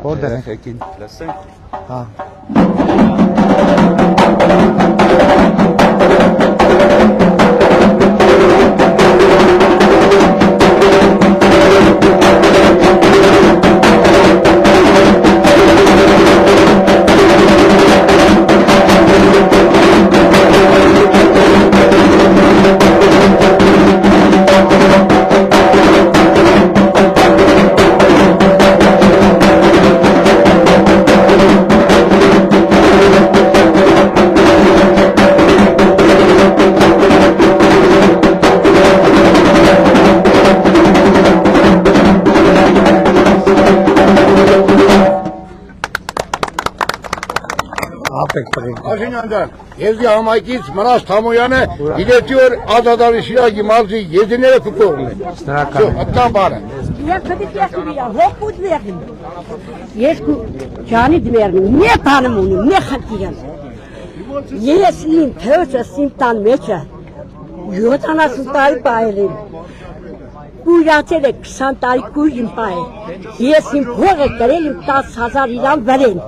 Որտեղ եք։ Եկին լսենք։ Հա։ Աշինյանջան, ես համայնքից Մնաս Թամոյանը իլետի օր ազատալի շիրագի մարզի եզիները կուկողն է։ Հտան բարը։ Ես ջանի դմերն մի բանում ունեմ, մի խնդիրեմ։ Ես իմ թեոջս իմ տան մեջը 70 տարի պահել եմ։ Կույրացել է 20 տարի կույր իմ պահել։ Ես իմ փողը կրել եմ 10,000 իրան վրեն։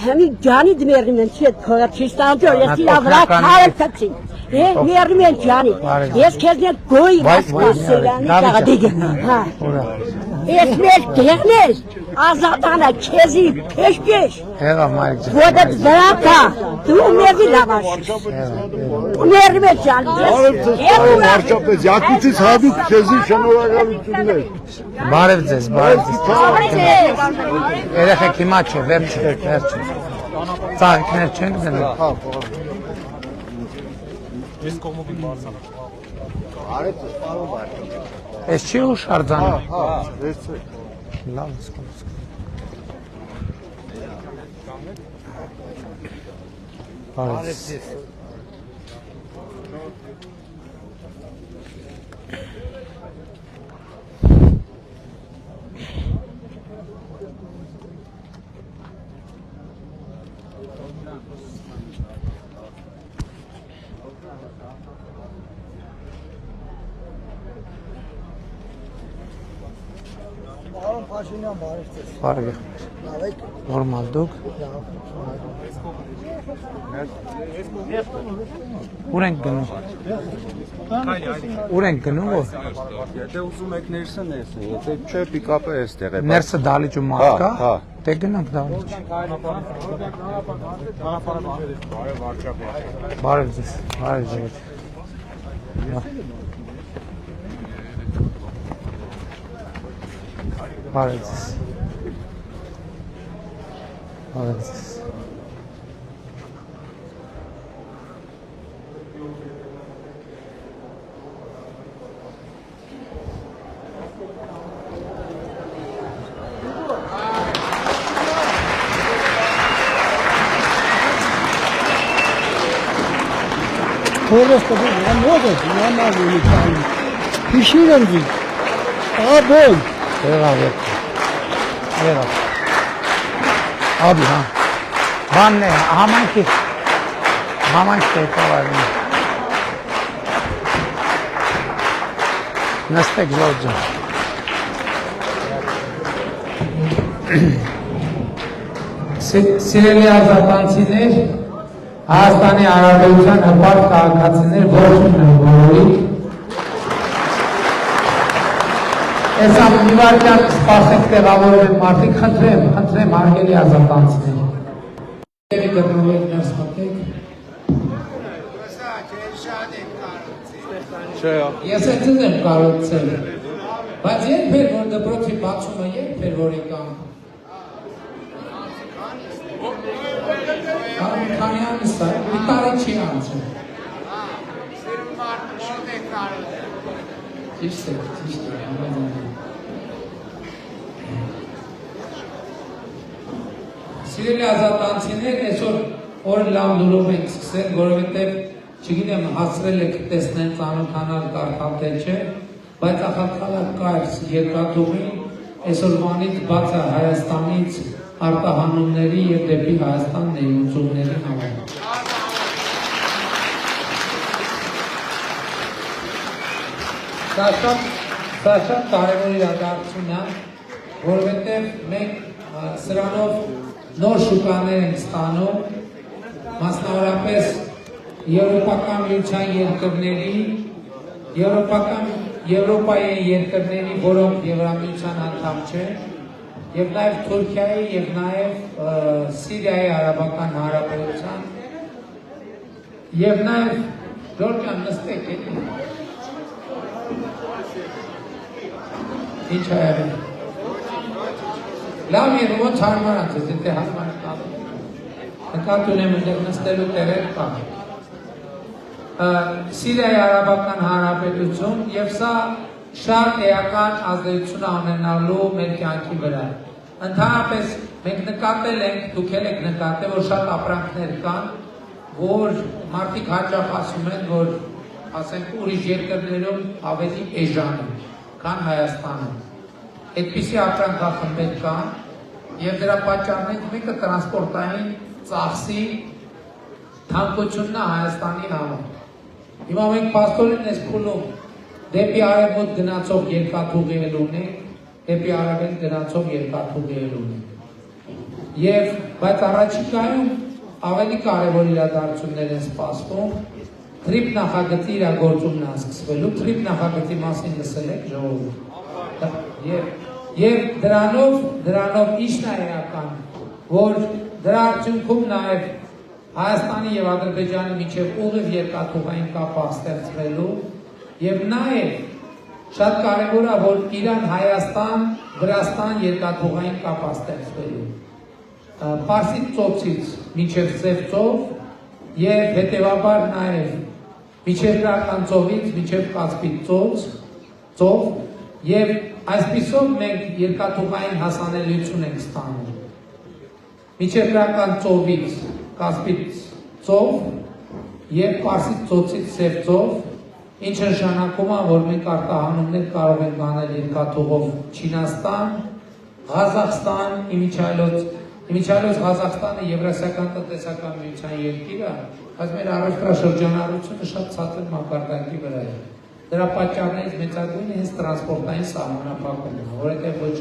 Հեմի ջանի դմերն են չի փողը չստանջոր, ես իրա վրա քարել կծի։ Մերում են ջանի։ Ես քեզ net գոյ ասկոսելանի կաղդիգ։ Հա։ Ես մեր դերնես ազատանա քեզի փեշքեշ։ Հեղա մայր ջան։ Ոդը դրակա դու մեզի լավաշ։ Մերում են ջանի։ Վարչապետ Յակուտից հատուկ քեզի շնորհակալություններ։ Բարև ձեզ, բարև ձեզ։ Երեխեք հիմա չէ, վերջ է։ Ծաղիկներ չենք դնում։ Ես կողմովի մարզանը։ Արեց սպարով արդյոք։ Ես չի ուշ արձանում։ Հա, ես է։ Լավ սկսում։ Բարև ձեզ։ Պարոն Փաշինյան, բարև ձեզ։ Բարև։ Լավ եք։ Նորմալ դուք։ Ուր ենք գնում։ Ուր ենք գնում որ։ Եթե ուզում եք ներսը ներսը, եթե չէ պիկապը էստեղ է։ Ներսը դալիճու մարդ կա։ Հա։ Դե գնանք դալիճ։ Բարև ձեզ։ Բարև ձեզ։ Բարև ձեզ։ Բարև ձեզ։ Փորոս կդու, մոդը, նամազի նիքային։ Հիշիրն դի։ Աբոն։ Եղավ։ Աբի, հա։ Բանն է, համանքի տեկավարին։ Նստեք զոտ ջան։ Սիրելի ազատանցիներ, Հայաստանի Հանրապետության հպարտ քաղաքացիներ ողջույն եմ բոլորիդ։ Ես ամնիվարկյան սպասեք տեղավորել մարդիկ, խնդրեմ հարգելի ազատանցիներ։ Գտնվեք ներս մտեք։ Ես էլ ձեզ եմ կարողացել, բայց երբ էր որ դպրոցի բացումը երբ էր որ եկամ։ Քանի ամիս է, մի տարի չի անցել։ Ճիշտ է, Սիրելի ազատանցիներ, այսօր օրը լավ դուրով ենք սկսել, որովհետև չգիտեմ հասրել եք տեսնել ծանոթանալ կարդալ թե չէ, բայց ախալքալակ կայր երկաթուղին այսօրվանից բաց է Հայաստանից արտահանումների և դեպի Հայաստան ներմուծումների համար։ Սա շատ կարևոր իրադարձություն է, որովհետև մենք սրանով նոր շուկաներ են ստանում, մասնավորապես Եվրոպական միության երկրների, Եվրոպայի երկրների, որոնք Եվրամիության անդամ չեն, եւ նաեւ Թուրքիայի եւ նաեւ Սիրիայի Արաբական Հանրապետության եւ նաեւ Ժորժան նստեք էլի ինչ է լավ էր ոնց հարմարանց է դե հարմար նկատ ունեմ ընդեղ նստելու տեղեր կա Սիրիայի Արաբական Հանրապետություն եւ սա շատ էական ազդեցություն ունենալու մեր կյանքի վրա ընդհանրապես մենք նկատել ենք դուք եք նկատել որ շատ ապրանքներ կան որ մարդիկ հաճախ ասում են որ ասենք ուրիշ երկրներում ավելի էժան է քան Հայաստանում այդպիսի ապրանքախմբեր կան եւ դրա պատճառներից մեկը տրանսպորտային ծախսի թանկությունն է Հայաստանի համար հիմա մենք փաստորեն այս փուլում դեպի արևոտ գնացող երկաթուղիեր ունենք դեպի արևելք գնացող երկաթուղիեր ունենք եւ բայց առաջիկայում ավելի կարևոր իրադարձություններ են սպասվում թրիփ նախագծի իրագործումն է սկսվելու թրիփ նախագծի մասին լսել եք ժողովուրդ եւ դրանով ինչն է էական որ դրա արդյունքում նաեւ Հայաստանի եւ Ադրբեջանի միջեւ ուղիղ երկաթուղային կապ ստեղծվելու եւ նաեւ շատ կարեւոր է որ Իրան-Հայաստան-Վրաստան երկաթուղային կապ ստեղծվելու Պարսից ծոցից միջև Սև ծով եւ հետեւաբար նաեւ միջերկրական ծովից միջև Կասպից ծով եւ այսպիսով մենք երկաթուղային հասանելիություն ենք ստանում միջերկրական ծովից Կասպից ծով եւ Պարսից ծոցից Սև ծով ինչը նշանակում է որ մենք արտահանումներ կարող ենք անել երկաթուղով Չինաստան, Ղազախստան, Իմիջիայլոց Ղազախստանը Եվրասիական տնտեսական միության երկիր է, բայց մեր առևտրաշրջանառությունը շատ ցածր մակարդակի վրա է։ Դրա պատճառներից մեծագույնը հենց տրանսպորտային սահմանափակումն է, որովհետև ոչ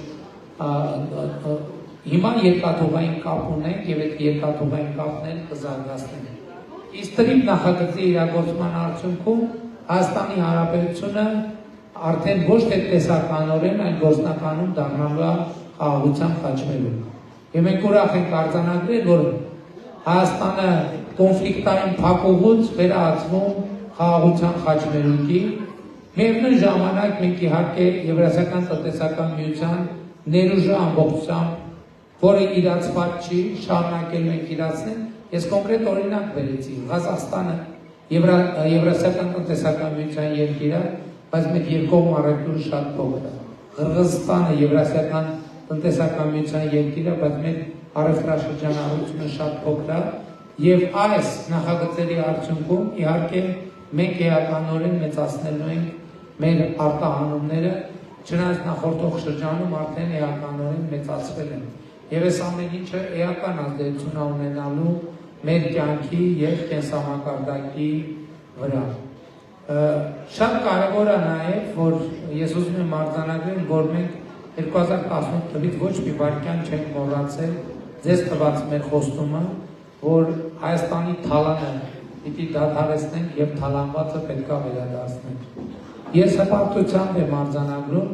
հիմա երկաթուղային կապ ունենք եւ այդ երկաթուղային կապն էլ կզարգացնենք։ Իսկ թրիփ նախագծի իրագործման արդյունքում Հայաստանի Հանրապետությունը արդեն ոչ թե տեսականորեն, այլ գործնականում դառնալու է խաղաղության խաչմերուկ։ Եվ մենք ուրախ ենք արձանագրել, որ Հայաստանը կոնֆլիկտային փակուղուց վերածվում խաղաղության խաչմերուկի, միևնույն ժամանակ մենք իհարկե Եվրասիական տնտեսական միության ներուժը ամբողջությամբ, որը իրացված չի, շարունակելու ենք իրացնել, ես կոնկրետ օրինակ բերեցի, Ղազախստանը Եվրասիական տնտեսական միության երկիր է, բայց մեր երկկողմ առևտուրը շատ փոքր է։ Ղրղզստանը Եվրասիական տնտեսական միության երկիր է, բայց մեր առևտրաշրջանառությունը շատ փոքր է, եւ այս նախագծերի արդյունքում իհարկե մենք էականորեն մեծացնելու ենք մեր արտահանումները, չնայած նախորդող շրջանում արդեն էականորեն մեծացվել են։ Եվ այս ամեն ինչը էական ազդեցություն ունենալու մեր կյանքի եւ կենսամակարդակի վրա։ Շատ կարևոր է նաեւ, որ ես ուզում եմ արձանագրել, որ մենք 2018 թվականից ոչ մի վայրկյան չենք մոռացել ձեզ տված մեր խոստումը, որ Հայաստանի թալանը պիտի դադարեցնենք եւ թալանվածը պետքա վերադարձնենք։ Ես հպարտությամբ եմ արձանագրում,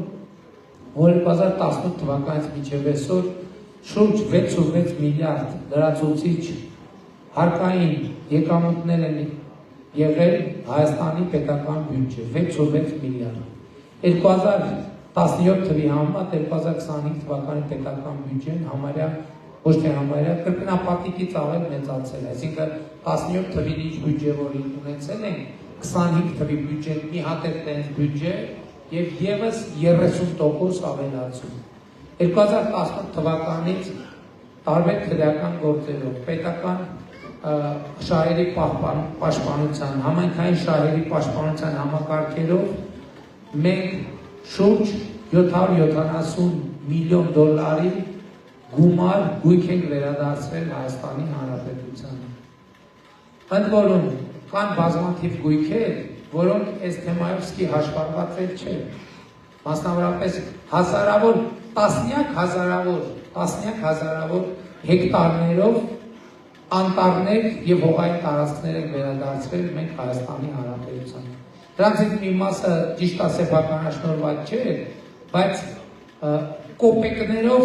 որ 2018 թվականից մինչև այսօր շուրջ 6.6 միլիարդ լրացուցիչ հարկային եկամուտներ են եղել Հայաստանի պետական բյուջե 6.6 միլիարդ։ 2017 թվի համեմատ 2025 թվականի պետական բյուջեն համարյա ոչ թե համարյա կրկնապատիկից ավել մեծացել, այսինքն 17 թվի ինչ բյուջե որ ունեցել են 25 թվի բյուջեն մի հատ է տենց բյուջե եւ եւս 30% ավելացում։ 2018 թվականից տարբեր քրեական գործերով պետական շահերի պաշտպանության, համայնքային շահերի պաշտպանության համակարգերով մենք շուրջ 770 միլիոն դոլարի գումար գույք ենք վերադարձրել Հայաստանի Հանրապետությանը։ Ընդ որում կան բազմաթիվ գույքեր, որոնք այս թեմայով սկի հաշվառված չէ։ Մասնավորապես հազարավոր, տասնյակ հազարավոր տասնյակ հազարավոր հեկտարներով անտառներ եւ հողային տարածքներ են վերադարձրել մենք Հայաստանի Հանրապետության։ Դրանցից մի մասը ճիշտ սեփականաշնորհված չէ, բայց կոպեկներով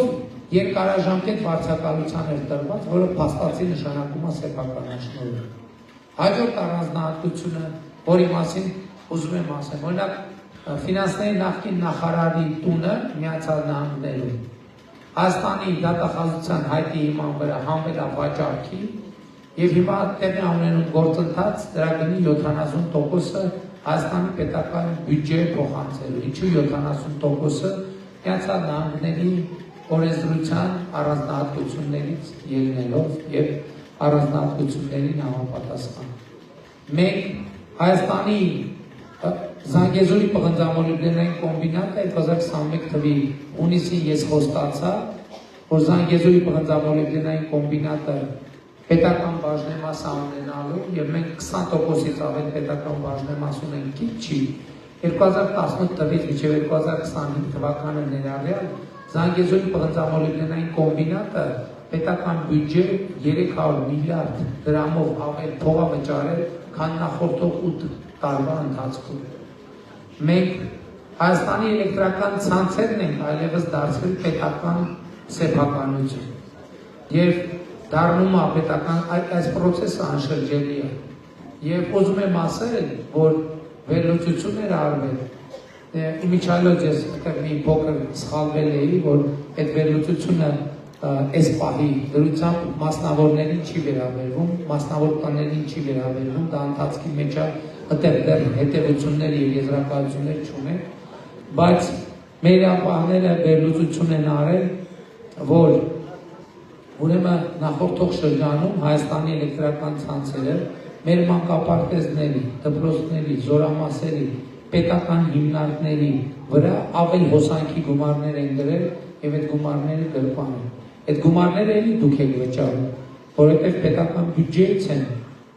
երկարաժամկետ վարձակալության էր տրված, որը փաստացի նշանակում է սեփականաշնորհ։ Հաջորդ առանձնահատկությունը, որի մասին ուզում եմ ասեմ, օրինակ ֆինանսների նախկին նախարարի տունը Միացյալ Նահանգներում Հայաստանի դատախազության հայտի հիման վրա հանվել է վաճառքի եւ հիմա տեղի ունենում գործընթաց դրա գնի 70%-ը Հայաստանի պետական բյուջեը փոխանցելու, ինչու 70%-ը Միացյալ Նահանգների օրենսդրության առանձնահատկություններից ելնելով եւ առանձնահատկություններին համապատասխան։ Մենք Հայաստանի Զանգեզուրի պղնձամոլիբդենային կոմբինատը 2021 թվականի հունիսին ես խոստացա, որ Զանգեզուրի պղնձամոլիբդենային կոմբինատը պետական բաժնեմաս ունենալու եւ մենք 20%-ից ավել պետական բաժնեմաս ունենք, չի 2018 թվականից մինչեւ 2025 թվականը ներառյալ Զանգեզուրի պղնձամոլիբդենային կոմբինատը պետական բյուջե 300 միլիարդ դրամով ավել փող է վճարել, քան նախորդող 8 տարվա ընթացքում։ Մենք Հայաստանի էլեկտրական ցանցերն ենք այլևս դարձրել պետական սեփականություն եւ դառնում է պետական այս process-ը անշրջելի է եւ ուզում եմ ասել, որ վերլուծություններ արվել իմիջիալոց ես մի փոքր սխալվել էի, որ այդ վերլուծությունը այս պահի դրությամբ մասնավորներին չի վերաբերվում, մասնավոր տաներին չի վերաբերվում, դա ընթացքի մեջ է այդտեղ դեռ հետևություններ եւ եզրակացություններ չունեն, բայց մեր ապահները վերլուծություն են արել, որ ուրեմն նախորդող շրջանում Հայաստանի էլեկտրական ցանցերը մեր մանկապարտեզների, դպրոցների, զորամասերի, պետական հիմնարկների վրա ավել հոսանքի գումարներ են դրել եւ այդ գումարները գրպանում։ Այդ գումարները էլի դուք եք վճարում, որովհետեւ պետական բյուջեից են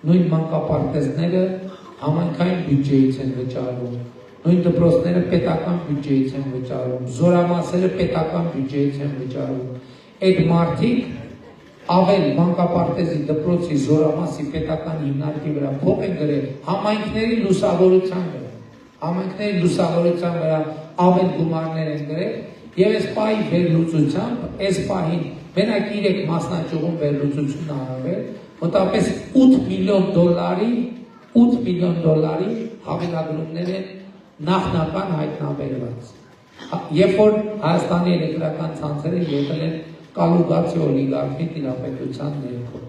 նույն մանկապարտեզները համայնքային բյուջեից են վճարում, նույն դպրոցները պետական բյուջեից են վճարում, զորամասերը պետական բյուջեից են վճարում։ Այդ մարդիկ ավել մանկապարտեզի, դպրոցի, զորամասի պետական հիմնարկի վրա փող են գրել համայնքների լուսավորության վրա, համայնքների լուսավորության վրա ավել գումարներ են գրել եւ այս պահի վերլուծությամբ, այս պահին մենակ 3 մասնաճյուղում վերլուծություն արվել, մոտավորապես $8 միլիոն հավելագրումներ են նախնական հայտնաբերված։ Երբ որ Հայաստանի էլեկտրական ցանցերը եկել են կալուգացի օլիգարխի տիրապետության ներքո։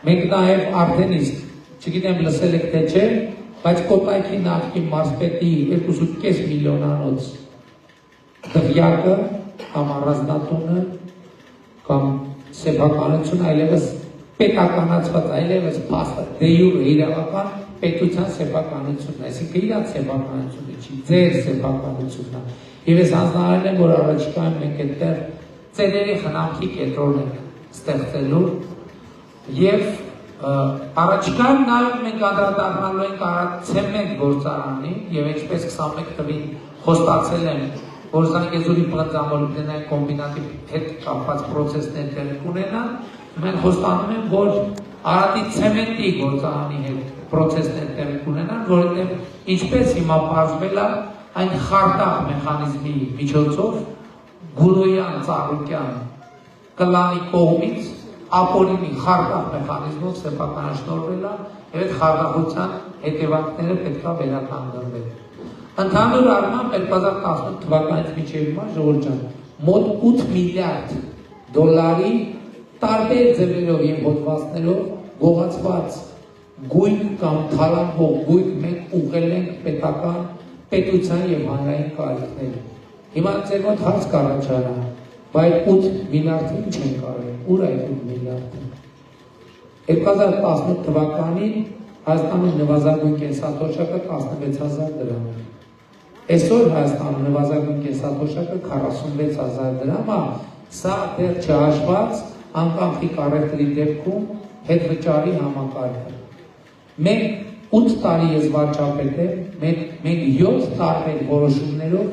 Մենք նաեւ արդեն իսկ, չգիտեմ լսել եք թե չէ, բայց Կոտայքի նախկին մարզպետի 2.5 միլիոնանոց դղյակը կամ առանձնատունը կամ սեփականությունը այլևս պետականացված, այլևս փաստը դե յուրե իրավական պետության սեփականությունն է, այսինքն իր սեփականությունը չի, ձեր սեփականությունն է։ Եվ ես հանձնարարել եմ, որ առաջիկայում մենք այդտեղ ծերերի խնամքի կենտրոն ենք ստեղծելու եւ առաջիկայում նաև մենք անդրադառնալու ենք Արաքցեմենտ գործարանի եւ ինչպես 21 թվականին խոստացել եմ, որ Զանգեզուրի պղնձամոլիբդենային կոմբինատի հետ կապված process-ներ տեղի կունենան, մենք խոստանում եմ, որ Արարատի ցեմենտի գործարանի հետ process-ներ տեղի կունենան, որովհետեւ ինչպես հիմա բացվել է այն խարտախ մեխանիզմի միջոցով Գուլոյան Ծառուկյան կլանի կողմից ապօրինի խարտախ մեխանիզմով սեփականաշնորհվել է եւ այդ խարտախության հետևանքները պետք է վերականգնվեն։ Ընդհանուր առմամբ 2018 թվականից մինչև հիմա ժողովուրդ ջան, մոտ $8 միլիարդ տարբեր ձևերով եւ հոդվածներով գողացված գույք կամ թալանվող գույք մենք ուղղել ենք պետական պետության եւ հանրային կարիքների։ Հիմա ձեր մոտ հարց կառաջանա, բայց 8 միլիարդը ինչ են կարել, ուր է 8 միլիարդը։ 2018 թվականին Հայաստանում նվազագույն կենսաթոշակը 16,000 դրամ է։ Այսօր Հայաստանում նվազագույն կենսաթոշակը 46,000 դրամ է, սա դեռ չհաշված անկախի կարեկտրի դեպքում հետ վճարի համակարգը։ Մենք 8 տարի ես վարչապետ եմ, մենք 7 տարբեր որոշումներով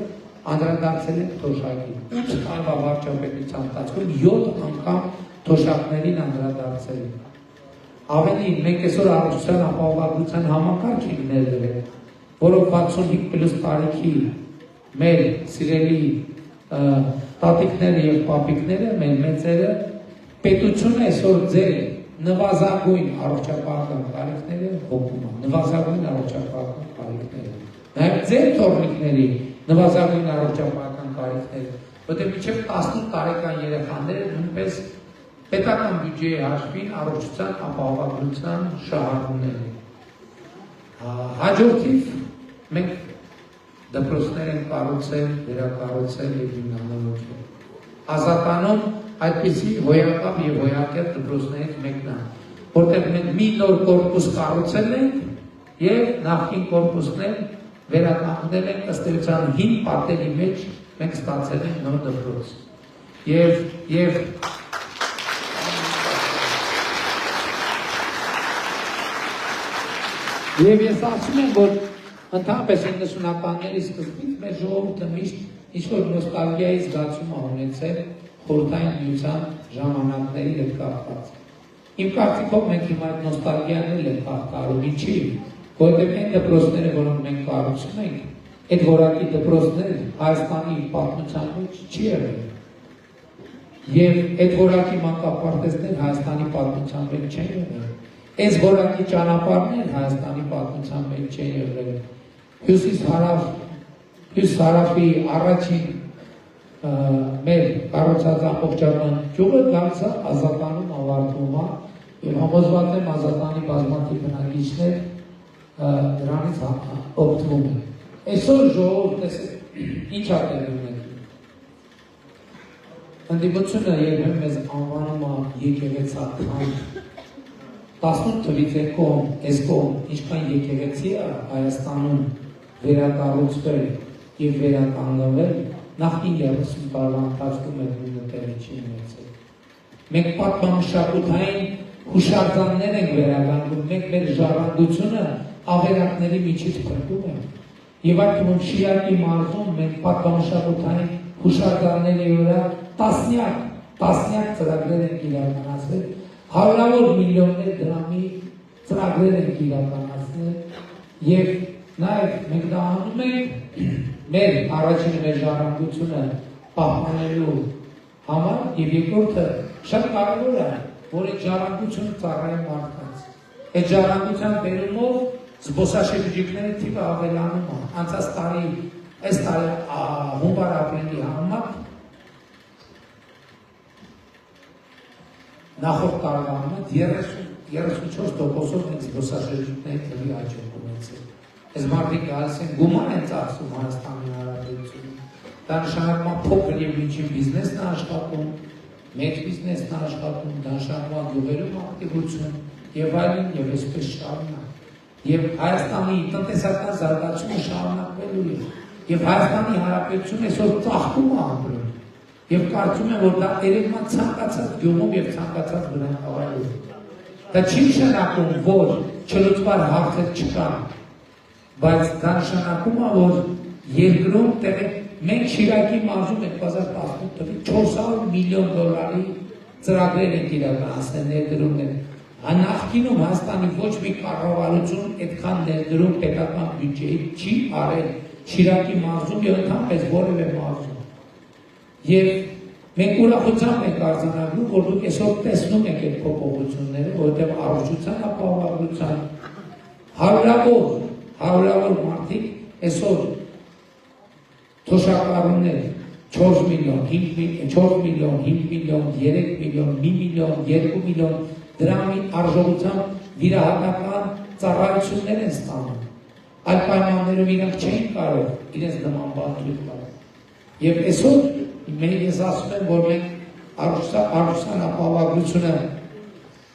անդրադարձել են թոշակին։ 8 տարվա վարչապետության ընթացքում 7 անգամ թոշակներին անդրադարձել են։ Ավելին, մենք այսօր առողջության ապահովագրության համակարգ ենք ներդրել, որով 65+ տարիքի մեր սիրելի տատիկները եւ պապիկները, մեր մեծերը, պետությունը այսօր ձեր նվազագույն առողջապահական կարիքները հոգում է, նվազագույն առողջապահական կարիքները, նաեւ ձեր թորնիկների նվազագույն առողջապահական կարիքները, որտեղ մինչև 18 տարեկան երեխաները նույնպես պետական բյուջեի հաշվին առողջության ապահովագրության շահարկումներ են։ Հաջորդիվ մենք դպրոցներ են կառուցել, վերակառուցել եւ հիմնանորոգել։ Ազատանում այդպիսի հոյակապ եւ հոյակեր դպրոցներից մեկն է, որտեղ մենք մի նոր կորպուս կառուցել ենք եւ նախկին կորպուսներ վերականգնել ենք ըստ էության հին պատերի մեջ մենք ստացել ենք նոր դպրոց։ Եվ ես ասում եմ, որ ընդհանրապես 90-ականների սկզբից մեր ժողովուրդը միշտ ինչ-որ նոստալգիայի զգացում է ունեցել խորհրդային միության ժամանակների հետ կապված։ Իմ կարծիքով մենք հիմա այդ նոստալգիան էլ կատարում, ինչի, որովհետև այն դպրոցները, որոնք մենք կառուցում ենք, այդ որակի դպրոցները Հայաստանի պատմության մեջ չի եղել։ Եվ այդ որակի մանկապարտեզներ Հայաստանի պատմության մեջ չեն եղել։ Այս որակի ճանապարհներ Հայաստանի պատմության մեջ չեն եղել։ Հյուսիս-հարավի առաջին մեր կառուցած ամբողջական ճյուղը դարձա Ազատանում ավարտվում է եւ համոզված եմ Ազատանի բազմաթիվ բնակիչներ դրանից օգտվում են։ Այսօր ժողովուրդ ինչ է տեղի ունենում։ Ընդդիմությունը երբեմն մեզ անվանում է եկեղեցական 18 թվից այս կողմ ինչքան եկեղեցի է Հայաստանում վերակառուցվել եւ վերականգնվել, նախկին 30 տարվա ընթացքում այդ նույնը տեղի չի ունեցել։ Մենք պատմամշակութային հուշարձաններ ենք վերականգնում, մենք մեր ժառանգությունը ավերակների միջից փրկում ենք։ Եվ այդ թվում Շիրակի մարզում մենք պատմամշակութային հուշարձանների վրա տասնյակ ծրագրեր ենք իրականացրել, հարյուրավոր միլիոններ դրամի ծրագրեր ենք իրականացնել եւ նաեւ մենք դա անում ենք մեր առաջին մեր ժառանգությունը պահպանելու համար եւ երկրորդը շատ կարեւոր է որ այդ ժառանգությունը ծառայի մարդկանց այդ ժառանգության բերումով զբոսաշրջիկների թիվը ավելանում է անցած տարի այս տարի հունվար ապրիլի համար նախորդ տարվա համար 34%-ով մենք զբոսաշրջիկների թվի աճ ունեցել։ Այս մարդիկ գալիս են գումար են ծախսում Հայաստանի Հանրապետությունում։ Դա նշանակում է փոքր եւ միջին բիզնեսն է աշխատում, մեծ բիզնեսն է աշխատում, դա նշանակում է գյուղերում ակտիվություն եւ այլն եւ այսպես շարունակ։ Եվ Հայաստանի տնտեսական զարգացումը շարունակվելու է։ Եվ Հայաստանի Հանրապետությունը այսօր ծաղկում է ապրում։ Եվ կարծում եմ, որ դա երևան ցանկացած գյուղում եւ ցանկացած բնակավայրում։ Դա չի նշանակում, որ չլուծված հարցեր չկան, բայց դա նշանակում է, որ երկրում մենք Շիրակի մարզում 2018 թվականին $400 միլիոն ծրագրեր ենք իրականացնել ներդրումներ։ Նախկինում Հայաստանի ոչ մի կառավարություն այդքան ներդրում պետական բյուջեի չի արել Շիրակի մարզում եւ ընդհանրապես որևէ մարզում։ Եվ մենք ուրախությամբ ենք արձանագրում, որ դուք այսօր տեսնում եք այդ փոփոխությունները, որովհետև առողջության ապահովագրության հարյուրավոր մարդիկ այսօր թոշակառուներ 4 միլիոն, 5 միլիոն, 3 միլիոն, 1 միլիոն, 2 միլիոն դրամի արժողությամբ վիրահատական ծառայություններ են ստանում։ Այդ պայմաններում իրանք չէին կարող իրենց նման բան թույլ տալ։ Եվ այսօր ես ասում եմ, որ մենք առողջության ապահովագրությունը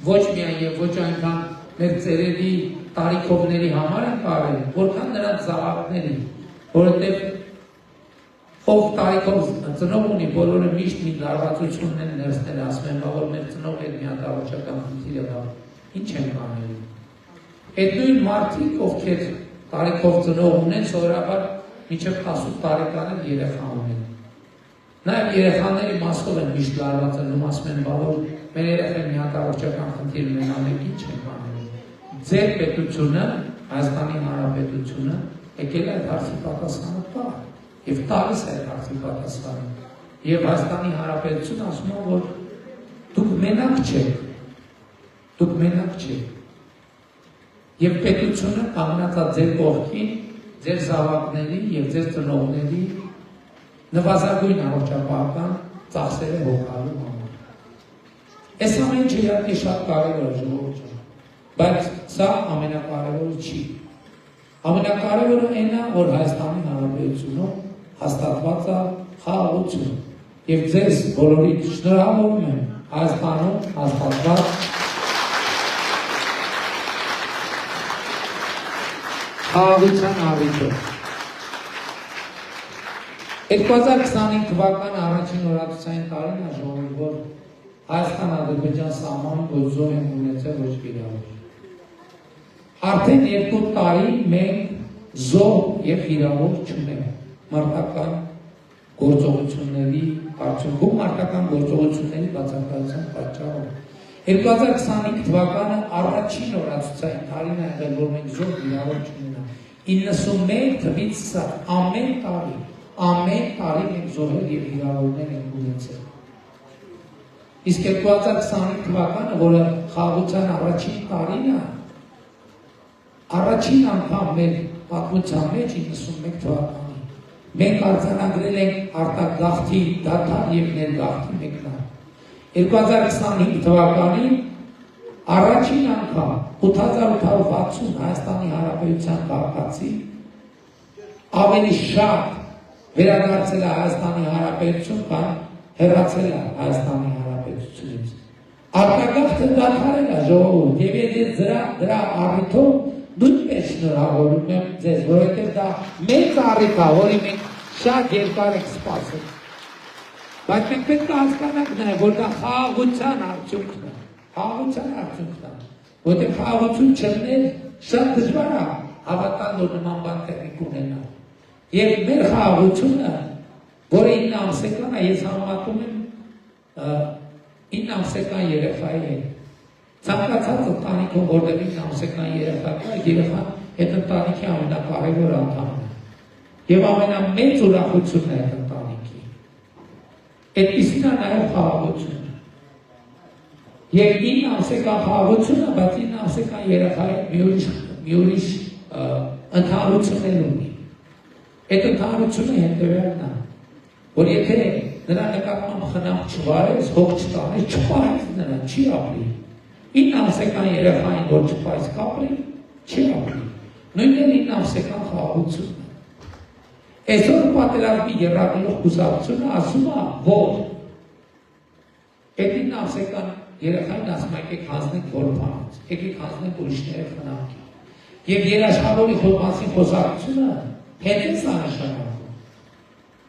ոչ միայն եւ ոչ այնքան մեր ծերերի տարիքովների համար են կարել, որքան նրանց զավակների, որովհետեւ ով տարիքով ծնող ունի, բոլորը միշտ մի լարվածությունն են ներսնել, ասում են, որ մեր ծնող հետ մի հատ առողջական խնդիր եղավ, ինչ են անելու։ Այդ նույն մարդիկ, ովքեր տարիքով ծնող ունեն, սովորաբար մինչև 18 տարեկան երեխա ունեն։ Նաև երեխաների մասով են միշտ լարված են, ասում են բալոր, մեր երեխան մի հատ առողջական խնդիր ունեն, ամեն ինչ չենք անում։ Ձեր պետությունը, Հայաստանի Հանրապետությունը, եկել է այդ հարցի պատասխանը տա, եւ տալիս է այդ հարցի պատասխանը։ Եվ Հայաստանի Հանրապետությունը ասում է, որ դուք մենակ չեք, դուք մենակ չեք։ Եվ պետությունը կանգնած է ձեր կողքին, ձեր զավակների եւ ձեր ծնողների նվազագույն առողջապահական ծախսերը հոգալու համար։ Այս ամեն ինչը իհարկե շատ կարևոր է ժողովուրդ ջան, բայց սա ամենակարևորը չի։ Ամենակարևորը այն է, որ Հայաստանի Հանրապետությունում հաստատված է խաղաղություն եւ ձեզ բոլորիդ շնորհավորում եմ Հայաստանում հաստատված խաղաղության առիթով։ 2025 թվականը առաջին օրացուցային տարին է ժողովուրդ, որ Հայաստան-Ադրբեջան սահմանում գործող են ունեցել ոչ վիրավոր։ Արդեն 2 տարի մենք զոհ եւ վիրավոր չունենք մարտական գործողությունների արդյունքում մարտական գործողությունների բացակայության պատճառով։ 2025 թվականը առաջին օրացուցային տարին է եղել, որ մենք զոհ վիրավոր չունենանք։ 91 թվից սա ամեն տարի մենք զոհեր եւ վիրավորներ ենք ունեցել։ Իսկ 2025 թվականը, որը խաղաղության առաջին տարին է, առաջին անգամ մեր պատմության մեջ 91 թվականին մենք արձանագրել ենք արտագաղթի դադար եւ ներգաղթի մեկնարկ։ 2025 թվականին առաջին անգամ 8860 Հայաստանի Հանրապետության քաղաքացի ավելի շատ վերադարձել է Հայաստանի Հանրապետություն, քան հեռացել է Հայաստանի Հանրապետությունից։ Արտագաղթը դադարել է ժողովուրդ, եւ ես դրա առիթով նույնպես շնորհավորում եմ ձեզ, որովհետև դա մեծ առիթ է, որի մենք շատ երկար ենք սպասել։ Բայց մենք պետք է հասկանանք նաև, որ դա խաղաղության արդյունքն է, որովհետև խաղաղություն չլիներ շատ դժվար է հավատալ, որ նման բան տեղի կունենա։ Եվ մեր խաղաղությունը, որը 9 ամսեկան է, ես համեմատում եմ 9 ամսեկան երեխայի հետ։ Ցանկացած ընտանիքում, որտեղ 9 ամսեկան երեխա կա, այդ երեխան այդ ընտանիքի ամենակարևոր անդամն է։ Եվ ամենամեծ ուրախությունն է այդ ընտանիքի։ Այդպիսին է նաև խաղաղությունը։ Եվ 9 ամսեկան խաղաղությունը, բայց 9 ամսեկան երեխայի մի ուրիշ ընդհանրություն էլ ունի։ Այդ ընդհանրությունը հետևյալն է, որ եթե նրա նկատմամբ խնամ չվարես, հոգ չտանես, չպահես նրան, չի ապրի։ 9 ամսեկան երեխային, որ չպայս կապրի, չի ապրի։ Նույնն էլ 9 ամսեկան խաղաղությունն է։ Այսօր պատերազմի եռագլուխ կուսակցությունը ասում է, որ այդ 9 ամսեկան երեխային ասում է, եկեք հանձնենք որբանից, եկեք հանձնենք ուրիշները խնամքի։ Եվ երաշխավորի խորմասին խոսակցությունը հետես է նշանակում։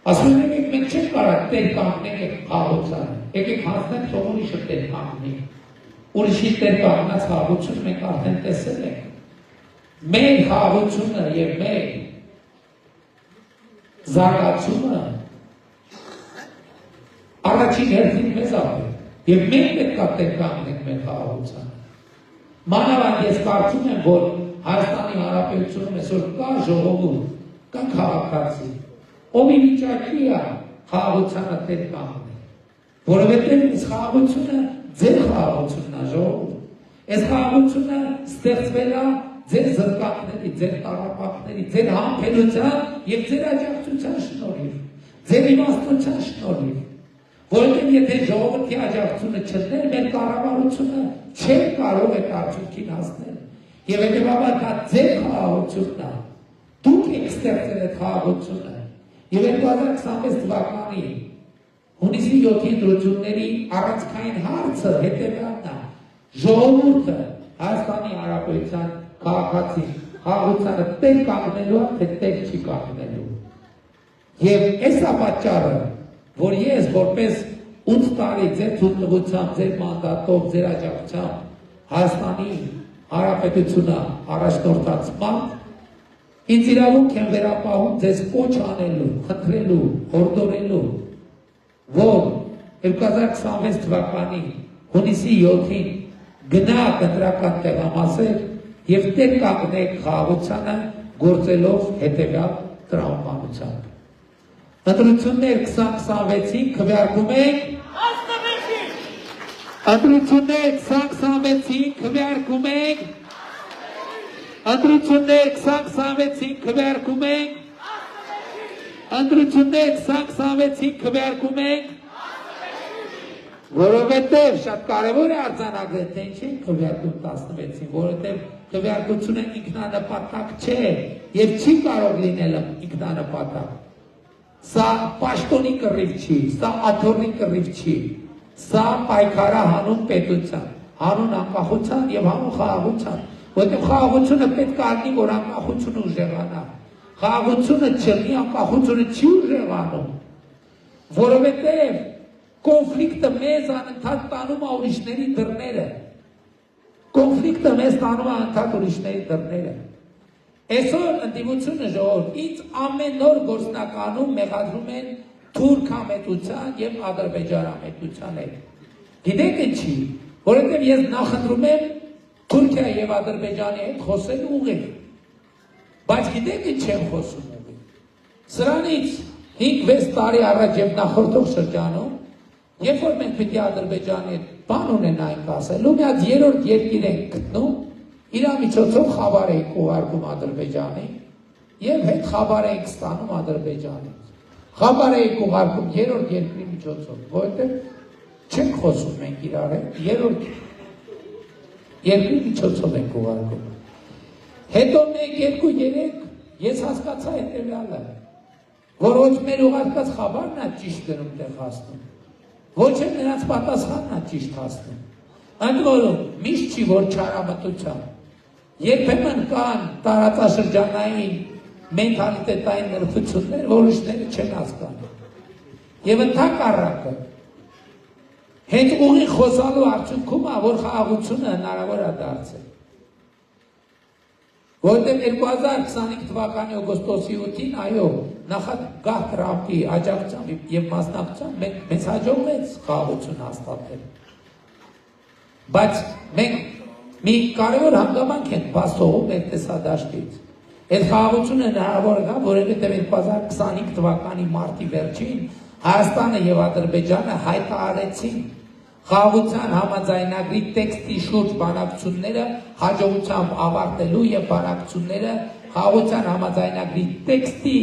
Ասում են, եկեք մենք չենք կարող տեր կանգնենք խաղաղությանը, եկեք հանձնենք թող ուրիշը տեր կանգնի։ Ուրիշի տեր կանգնած խաղաղությունը մենք արդեն տեսել ենք։ Մեր խաղաղությունը եւ մեր զարգացումը առաջին հերթին մեզ ապրել եւ մենք պետք է տեր կանգնենք մեր խաղաղությանը։ Մանավանդ ես կարծում եմ, որ Հայաստանի Հանրապետությունում այսօր կա ժողովուրդ, կա քաղաքացի, ով ի վիճակի է խաղաղությանը տեր կանգնել, որովհետև այս խաղաղությունը ձեր խաղաղությունն է ժողովուրդ։ Այս խաղաղությունը ստեղծվել է ձեր զրկակների, ձեր տառապանքների, ձեր համբերության եւ ձեր աջակցության շնորհիվ, ձեր իմաստության շնորհիվ։ Որովհետև եթե ժողովրդի աջակցությունը չլներ, մեր կառավարությունը չէր կարող այդ արդյունքին հասնել։ Եվ հետեւաբար դա ձեր խաղաղությունն է։ Դուք եք ստեղծել այդ խաղաղությունը։ Եվ 2026 թվականի հունիսի 7-ի ընտրությունների առանցքային հարցը հետևյալն է. ժողովուրդը Հայաստանի Հանրապետության քաղաքացի խաղաղությանը տեր կանգնելու է, թե տեր չի կանգնելու։ Եվ այս է պատճառը, որ ես որպես 8 տարի ձեր ցուցակությամբ, ձեր մանդատով, ձեր աջակցությամբ Հայաստանի Հանրապետությունը առաջնորդած մարդ ինձ իրավունք են վերապահում ձեզ կոչ անելու, խնդրելու, հորդորելու, որ 2026 թվականի հունիսի 7-ին գնաք ընտրական տեղամասեր եւ տեղ կանգնեք խաղաղությանը գործելով հետեւյալ տրամաբանությամբ։ Ընտրություններ 2026-ին քվեարկում ենք Ընտրություններ 2026-ին քվեարկում ենք Ընտրություններ 2026-ին քվեարկում ենք Ընտրություններ 2026-ին քվեարկում ենք Որովհետև շատ կարևոր է արձանագրել, թե ինչի քվեարկում 16-ին, որովհետև քվեարկությունը ինքնանպատակ չէ եւ չի կարող լինել ինքնանպատակ։ Սա պաշտոնի կռիվ չի, սա աթոռի կռիվ չի, սա պայքար է հանուն պետության, հանուն անկախության եւ հանուն խաղաղության, որովհետև խաղաղությունը պետք է ալնի, որ անկախությունը ուժեղանա։ Խաղաղությունը չլինի, անկախությունը չի ուժեղանում, որովհետև կոնֆլիկտը մեզ անընդհատ տանում է ուրիշների դռները։ Կոնֆլիկտը մեզ տանում է անընդհատ ուրիշների դռները։ Այսօր ընդդիմությունը ժողովուրդ ինձ ամեն նոր գործնականում մեղադրում են թուրքամետության եւ ադրբեջանամետության հետ։ Գիտեք ինչի, որովհետեւ ես նախընտրում եմ Թուրքիա եւ Ադրբեջանի հետ խոսել ուղիղ։ Բայց գիտեք ինչ եմ խոսում ուղիղ։ Սրանից 5-6 տարի առաջ եւ նախորդող շրջանում երբ որ մենք պիտի Ադրբեջանի հետ բան ունենայինք ասելու, մի հատ երրորդ երկիր ենք գտնում, իրա միջոցով խաբար ենք ուղարկում Ադրբեջանին եւ հետ խաբար ենք ստանում Ադրբեջանից։ Խաբար ենք ուղարկում երրորդ երկրի միջոցով, որովհետեւ չենք խոսում մենք իրար հետ, երրորդ երկրի միջոցով ենք ուղարկում։ Հետո 1, 2, 3 ես հասկացա հետեւյալը, որ ոչ մեր ուղարկած խաբարն է ճիշտ դնում տեղ հասնում։ Ոչ էլ նրանց պատասխանն է ճիշտ հասնում։ Ընդ որում, միշտ չի, որ չարամտությամբ։ Երբեմն կան տարածաշրջանային մենթալիտետային նրբություններ, որ ուրիշները չեն հասկանում։ Եվ ընդհակառակը, հենց ուղիղ խոսալու արդյունքում է, որ խաղաղությունը հնարավոր է դարձել։ Որովհետև 2025 թվականի օգոստոսի 8-ին, այո, նախագահ Տրամփի աջակցությամբ եւ մասնակցությամբ մեզ հաջողվեց խաղաղություն հաստատել։ Բայց մենք մի կարևոր հանգամանք ենք բաց թողում մեր տեսադաշտից։ Այդ խաղաղությունը հնարավոր է, որովհետև 2025 թվականի մարտի վերջին Հայաստանը եւ Ադրբեջանը հայտարարեցին խաղաղության համաձայնագրի տեքստի շուրջ բանակցությունները հաջողությամբ ավարտելու եւ բանակցությունները խաղաղության համաձայնագրի տեքստի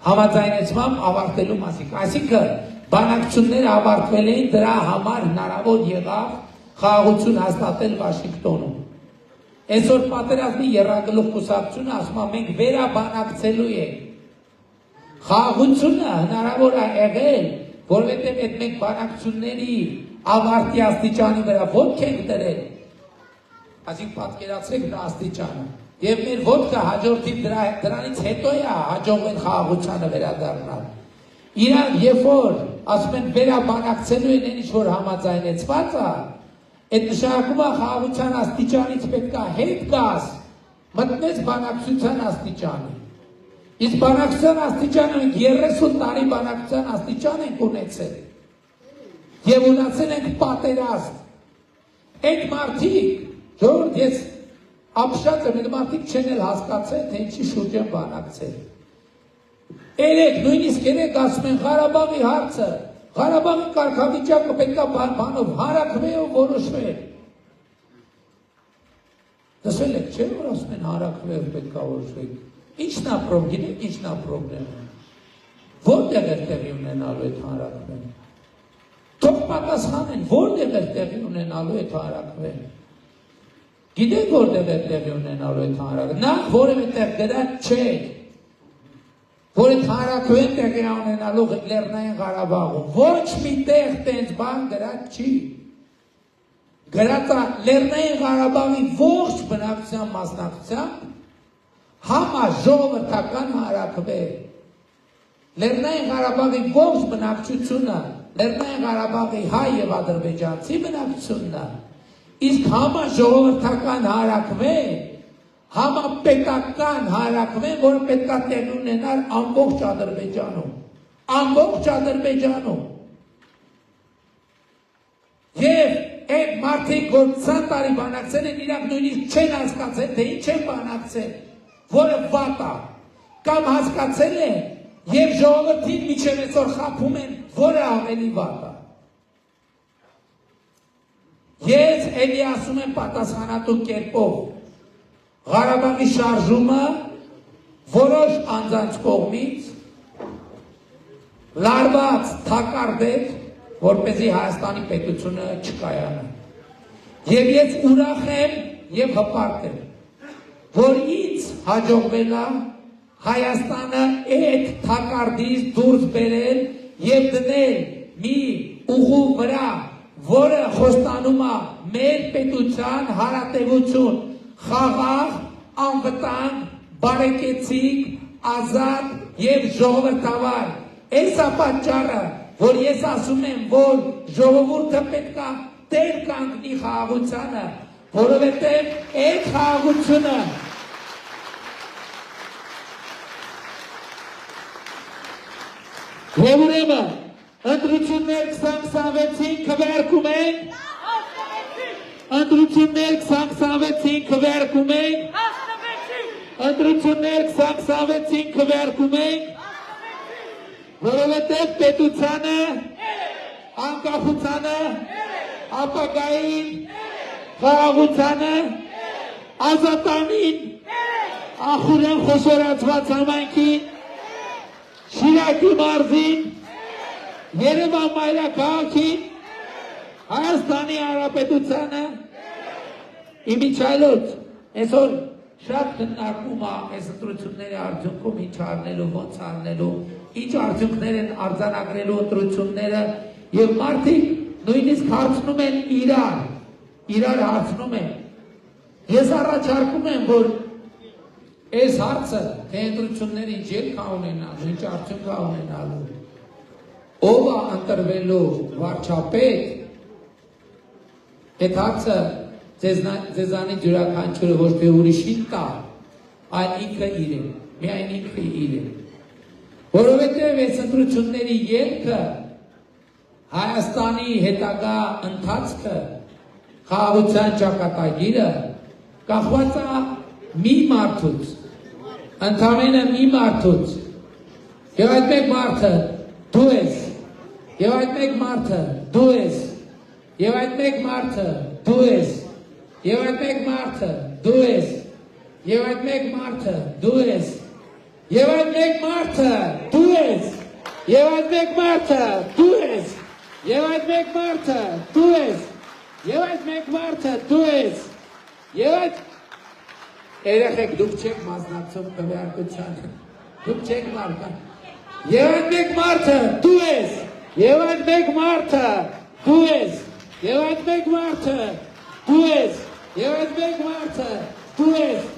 համաձայնեցմամբ ավարտելու մասին։ Այսինքն բանակցությունները ավարտվել էին, դրա համար հնարավոր եղավ խաղաղություն հաստատել Վաշինգտոնում։ Այսօր պատերազմի եռագլուխ կուսակցությունը ասում է մենք վերաբանակցելու ենք։ Խաղաղությունը հնարավոր է եղել, որովհետև այդ մենք բանակցությունների ավարտի աստիճանի վրա ոտք ենք դրել, այսինքն պատկերացրեք դա աստիճանը, եւ մեր ոտքը հաջորդի դրանից հետո է հաջողվել խաղաղությանը վերադառնալ։ Իրանք երբ որ ասում են վերաբանակցելու են ինչ որ համաձայնեցված է, այդ նշանակում է խաղաղության աստիճանից պետք է հետ գաս, մտնես բանակցության աստիճանի։ Իսկ բանակցության աստիճանը մենք 30 տարի բանակցության աստիճան ենք ունեցել եւ ունեցել ենք պատերազմ։ Այդ մարդիկ, ժողովուրդ, ես ապշած եմ, այդ մարդիկ չեն էլ հասկացել, թե ինչի շուրջ են բանակցել։ Երեք, նույնիսկ երեք ասում են Ղարաբաղի հարցը, Ղարաբաղի կարգավիճակը պետք է բանով հարակվի ու որոշվի։ Լսել եք, չէ՞ որ ասում են հարակվի ու պետք է որոշվի։ Ինչն է պրոբլեմ, գիտեք ինչն է պրոբլեմը։ Որտեղ է տեղի ունենալու այդ հանրակրվեն։ Թող պատասխանեն, որտեղ է տեղի ունենալու այդ հանրակրվեն։ Գիտեք որտեղ է տեղի ունենալու այդ հանրակրվեն։ Նախ որևէ տեղ գրած չէ, որ այդ հանրակրվեն տեղի ունենալու Լեռնային Ղարաբաղում։ Ոչ մի տեղ տենց բան գրած չի։ Գրած է Լեռնային Ղարաբաղի ողջ բնակչության մասնակցությամբ համաժողովրդական հանրակրվեն։ Լեռնային Ղարաբաղի ողջ բնակչությունը, Լեռնային Ղարաբաղի հայ եւ ադրբեջանցի բնակչությունն է, իսկ համաժողովրդական հանրակրվեն համապետական հարակվեն, որը պետքա տեղ ունենալ ամբողջ Ադրբեջանում։ Ամբողջ Ադրբեջանում։ Եվ այդ մարդիկ, որ 20 տարի բանակցել են, իրանք նույնիսկ չեն հասկացել, թե ինչ են բանակցել, որը վատ է, կամ հասկացել են, եւ ժողովրդին միջև այսօր խաբում են, որը ավելի վատ է։ Ես էլի ասում եմ պատասխանատու կերպով, Ղարաբաղի շարժումը որոշ անձանց կողմից լարված թակարդեց, որպեսզի Հայաստանի պետությունը չկայանա։ Եվ ես ուրախ եմ եւ հպարտ եմ, որ ինձ հաջողվել է Հայաստանը այդ թակարդից դուրս բերել եւ դնել մի ուղու վրա, որը խոստանում է մեր պետության հարատևություն, խաղաղ, անվտանգ, բարեկեցիկ, ազատ եւ ժողովրդավար։ Այս է պատճառը, որ ես ասում եմ, որ ժողովուրդը պետք է տեր կանգնի խաղաղությանը, որովհետեւ այդ խաղաղությունը եւ ուրեմն ընտրություններ 2026-ին քվեարկում ենք, ընտրություններ 2026-ին քվեարկում ենք, ընտրություններ 2026-ին քվեարկում ենք, որովհետև պետությանը, անկախությանը, ապագային, խաղաղությանը, ազատանին, ախուրեն խոշորացված համայնքին, Շիրակի մարզին, Երևան մայրաքաղաքին, Հայաստանի Հանրապետությանը, իմիջայլոց, այսօր շատ քննարկում է այս ընտրությունների արդյունքում ինչ առնելու, ոնց առնելու, ինչ արդյունքներ են արձանագրելու ընտրությունները եւ մարդիկ նույնիսկ հարցնում են իրար հարցնում են։ Ես առաջարկում եմ, որ այս հարցը, թե ընտրությունների ինչ ելք է ունենալու, ինչ արդյունք է ունենալու, ով է ընտրվելու վարչապետ, այդ հարցը ձեզանից յուրաքանչյուրը ոչ թե ուրիշին տա, այլ ինքը իրեն, միայն ինքը իրեն։ Որովհետև այս ընտրությունների ելքը, Հայաստանի հետագա ընթացքը, խաղաղության ճակատագիրը կախված է մի մարդուց, ընդամենը մի մարդուց, եւ այդ մեկ մարդը դու ես, եւ այդ մեկ մարդը դու ես, եւ այդ մեկ մարդը դու ես, եւ այդ մեկ մարդը դու ես, եւ այդ մեկ մարդը դու ես, եւ այդ մեկ մարդը դու ես, եւ այդ մեկ մարդը դու ես, եւ այդ մեկ մարդը դու ես, եւ այդ մեկ մարդը դու ես, եւ այդ երեխեք դուք չեք մասնակցում քվեարկությանը, դուք չեք մարկան, եւ այդ մեկ մարդը դու ես, եւ այդ մեկ մարդը դու ես, եւ այդ մեկ մարդը դու ես, եւ այդ մեկ մարդը դու ես,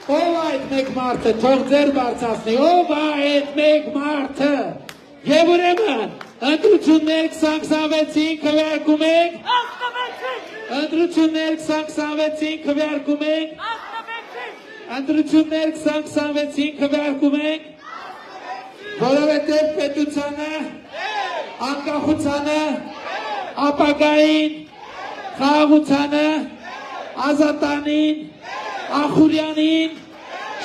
ով այդ մեկ մարդը, թող ձեր բարձրացնի, ով այդ մեկ մարդը, եւ ուրեմն ընտրություններ 2026-ին քվեարկում ենք, ընտրություններ 2026-ին քվեարկում ենք, ընտրություններ 2026-ին քվեարկում ենք, որովհետև պետությանը, անկախությանը, ապագային, խաղաղությանը, ազատանին, Ախուրյանին,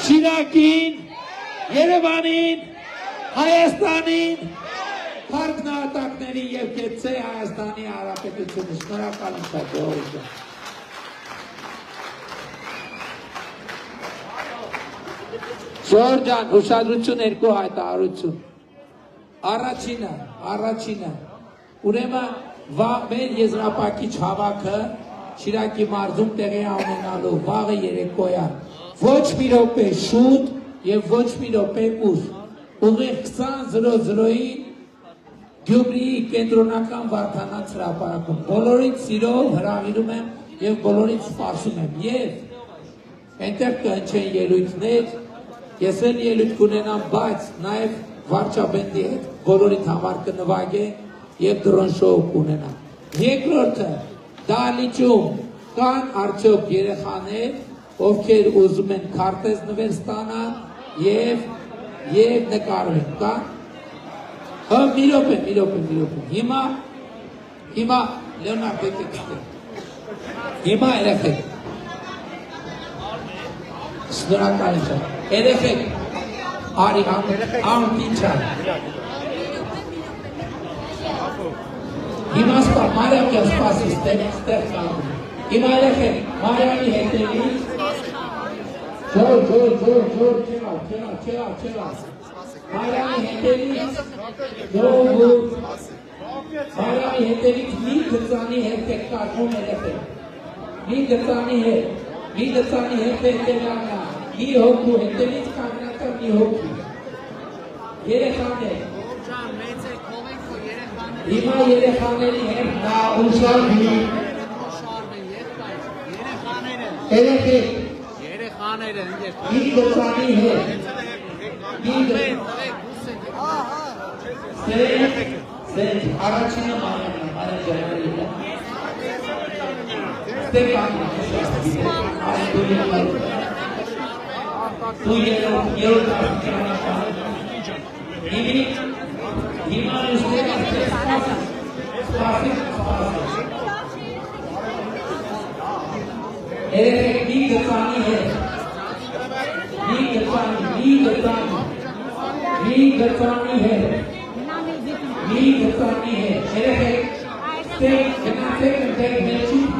Շիրակին, Երևանին, Հայաստանին, փառքնահատակների եւ կեցե Հայաստանի Հանրապետությունը։ Շնորհակալ եմ շատ ժողովուրդ։ Ժողովուրդ ջան, ուշադրություն, երկու հայտարարություն։ Առաջինը, ուրեմն մեր եզրափակիչ հավաքը Շիրակի մարզում տեղի ունենալու վաղը երեկոյան, ոչ մի րոպե շուտ եւ ոչ մի րոպե ուշ, ուղիղ 20:00-ին Գյումրիի կենտրոնական Վարդանանց հրապարակում, բոլորից սիրով հրավիրում եմ եւ բոլորից սպասում եմ եւ այնտեղ կհնչեն ելույթներ, ես էլ ելույթ կունենամ, բայց նաեւ վարչապետի հետ բոլորիդ համար կնվագեն եւ դրոն շոու կունենամ։ Երկրորդը, դահլիճում կան արդյոք երեխաներ, ովքեր ուզում են քարտեզ նվեր ստանան եւ նկարվեն, կա։ Հա, մի րոպե։ Հիմա Լեոնարդ եկեք ստեղ։ Հիմա երեխեք։ Շնորհակալ եմ։ Երեխեք։ Արի անտիչա։ Հիմա սպա Մարիամյան սպասի ստեղ կանգ։ Հիմա երեխեք Մարիամի հետևի։ Ջոր, չելա։ Մարիամի հետևի։ Մարիամի հետևից մի գծանի հետ եք կարգում երեխեք։ Մի գծանի հետ հետևանա, մի հոգու հետևից կանգնական մի հոգու։ Երեխաներ։ Հիմա երեխաների հետ նա ուշարվի։ Երեխեք։ Մի գծանի հետ։ Սենց, առաջինը Մարիամի հետ։ Tu երրորդ հիմա երեխեք մի գծանի հետ երեխեք գնացեք ընտեղ մեջին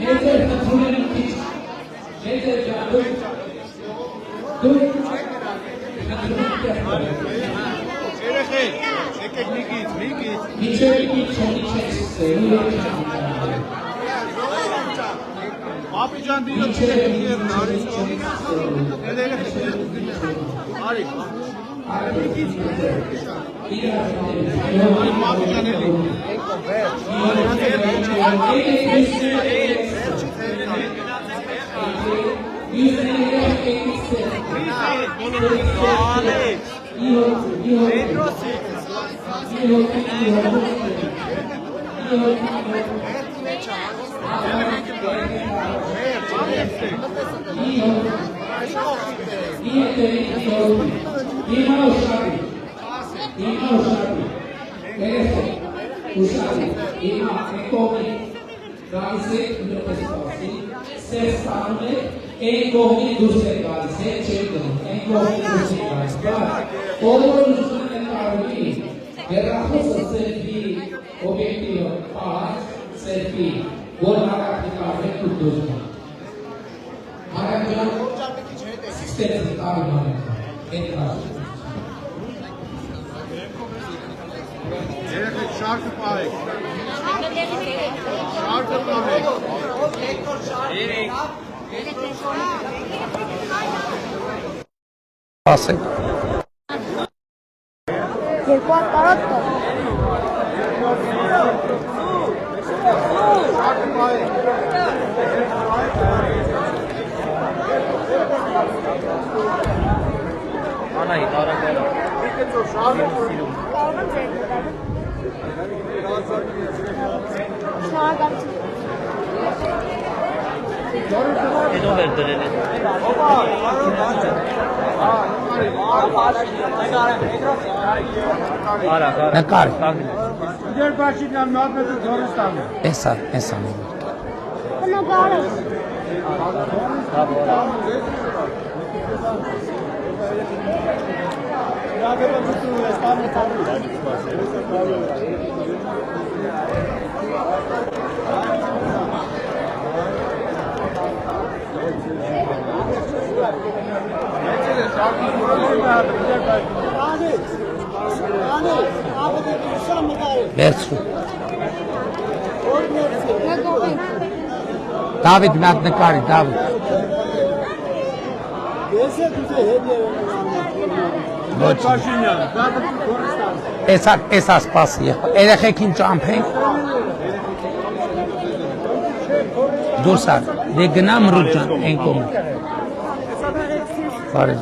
Nezer kontrolünü hiç. Nezer canlı. Dur. Ekek mi git? Niçe Abi can değil. Şarkı payı. Şarkı payı. Asik. Şarkı payı. Ana idare eder. Peki çok şarkı payı. Năcar. Gider başından muhabbeti Zoristan. Esa. Վերցու։ Դավիթ մի հատ նկարի, Դավիթ։ Ոչ։ Էսա սպասի, երեխեքին ճամփենք։ Դուրս ար, դե գնամ Ռուջան, են կոմ։ Բարև։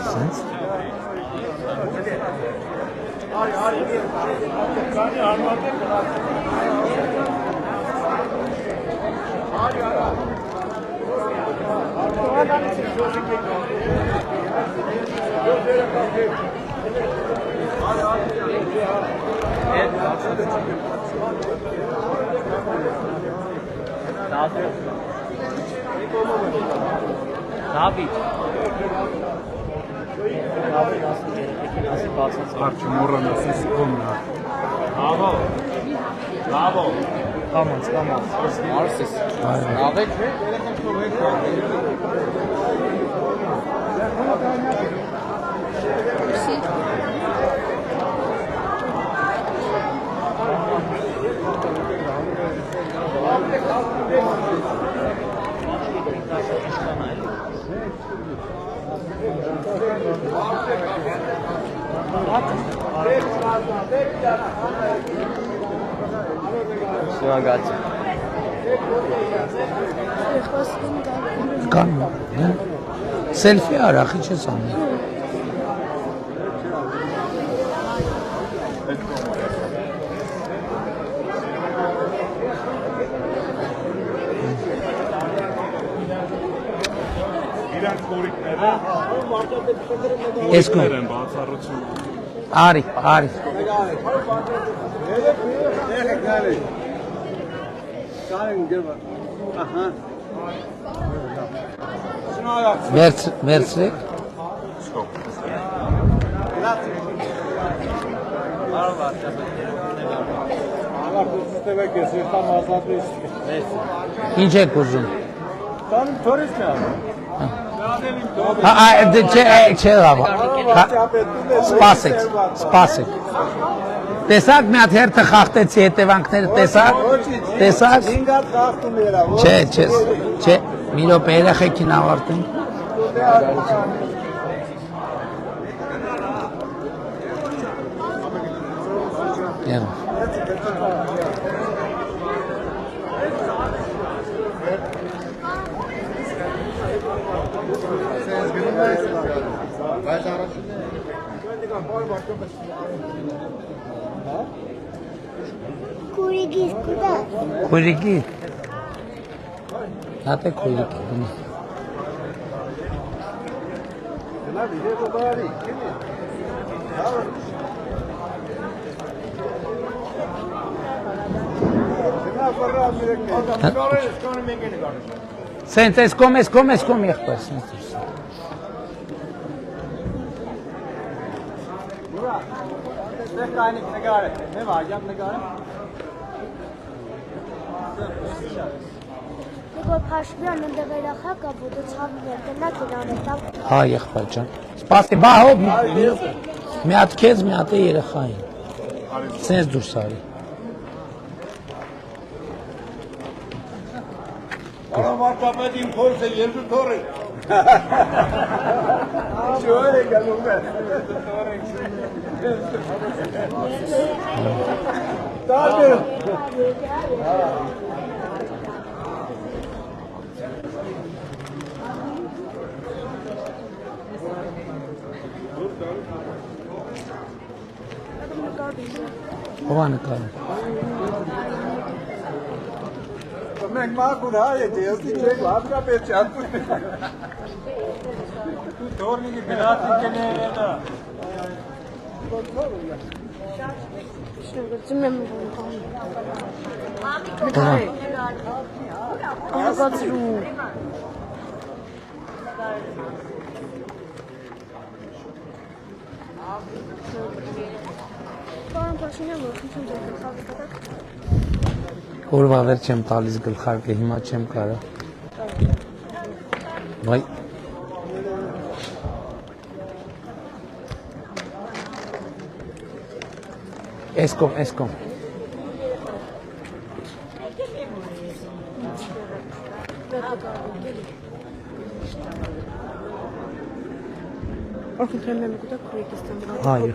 Sense. Selfie ara, hiç sanmıyorum. Esko. Arif. Merci. Ինչ եք ուզում։ Չէ, սպասեք։ Տեսակ մի հատ հերթը խախտեցի հետևանքները, տեսակ։ Չէ, մի րոպե երեխեքին ավարտենք։ Քույրիկի։ Հատե քույրիկի։ Սենց ես կոմ եղբայր, սենց ես։ Փաշմյան ընդեղերախա կապոտը ցավներ կնակ իրանետավ։ Հա, եղբայր ջան։ Սպասի, բա հոբ, մի հատ քեզ, մի հատ է երեխային։ Սենց դուրս արի։ Markapet in forse Jesu Torre. Şöyle gelin ben. Tabii. Ovanı kalın. Մենք մագուր հայ է, եսի չեք հատկապես չատում։ Դու թորնիկի գնացին կներ է դա։ Շնորհակալություն եմ ողջունում։ Ահագացրու։ Պարոն Փաշինյան, ողջույն ձեզ։ Օրվա վեր չեմ տալիս գլխարկը, հիմա չեմ կարող։ Վայ։ Էսկոմ։ Orkun եմ գտա քրեկստան։ Հայր։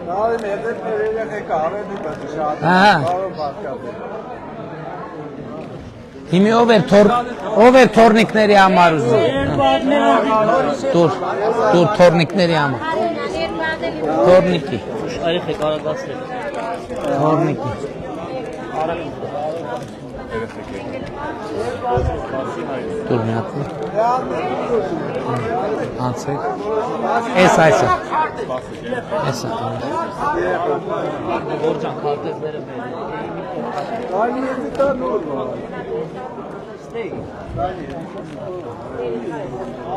Daha medet nereye kahve bir batışa. Ահա։ Bağlı başka. Հիմի ով էր թորնիկների համար ուզում։ Դուր թորնիկների համար։ Թորնիկի։ Թորնիկի։ Դուր մի հատ։ Անցեք։ Էս այսա։ Էսա։ Aynı yerde ne olur?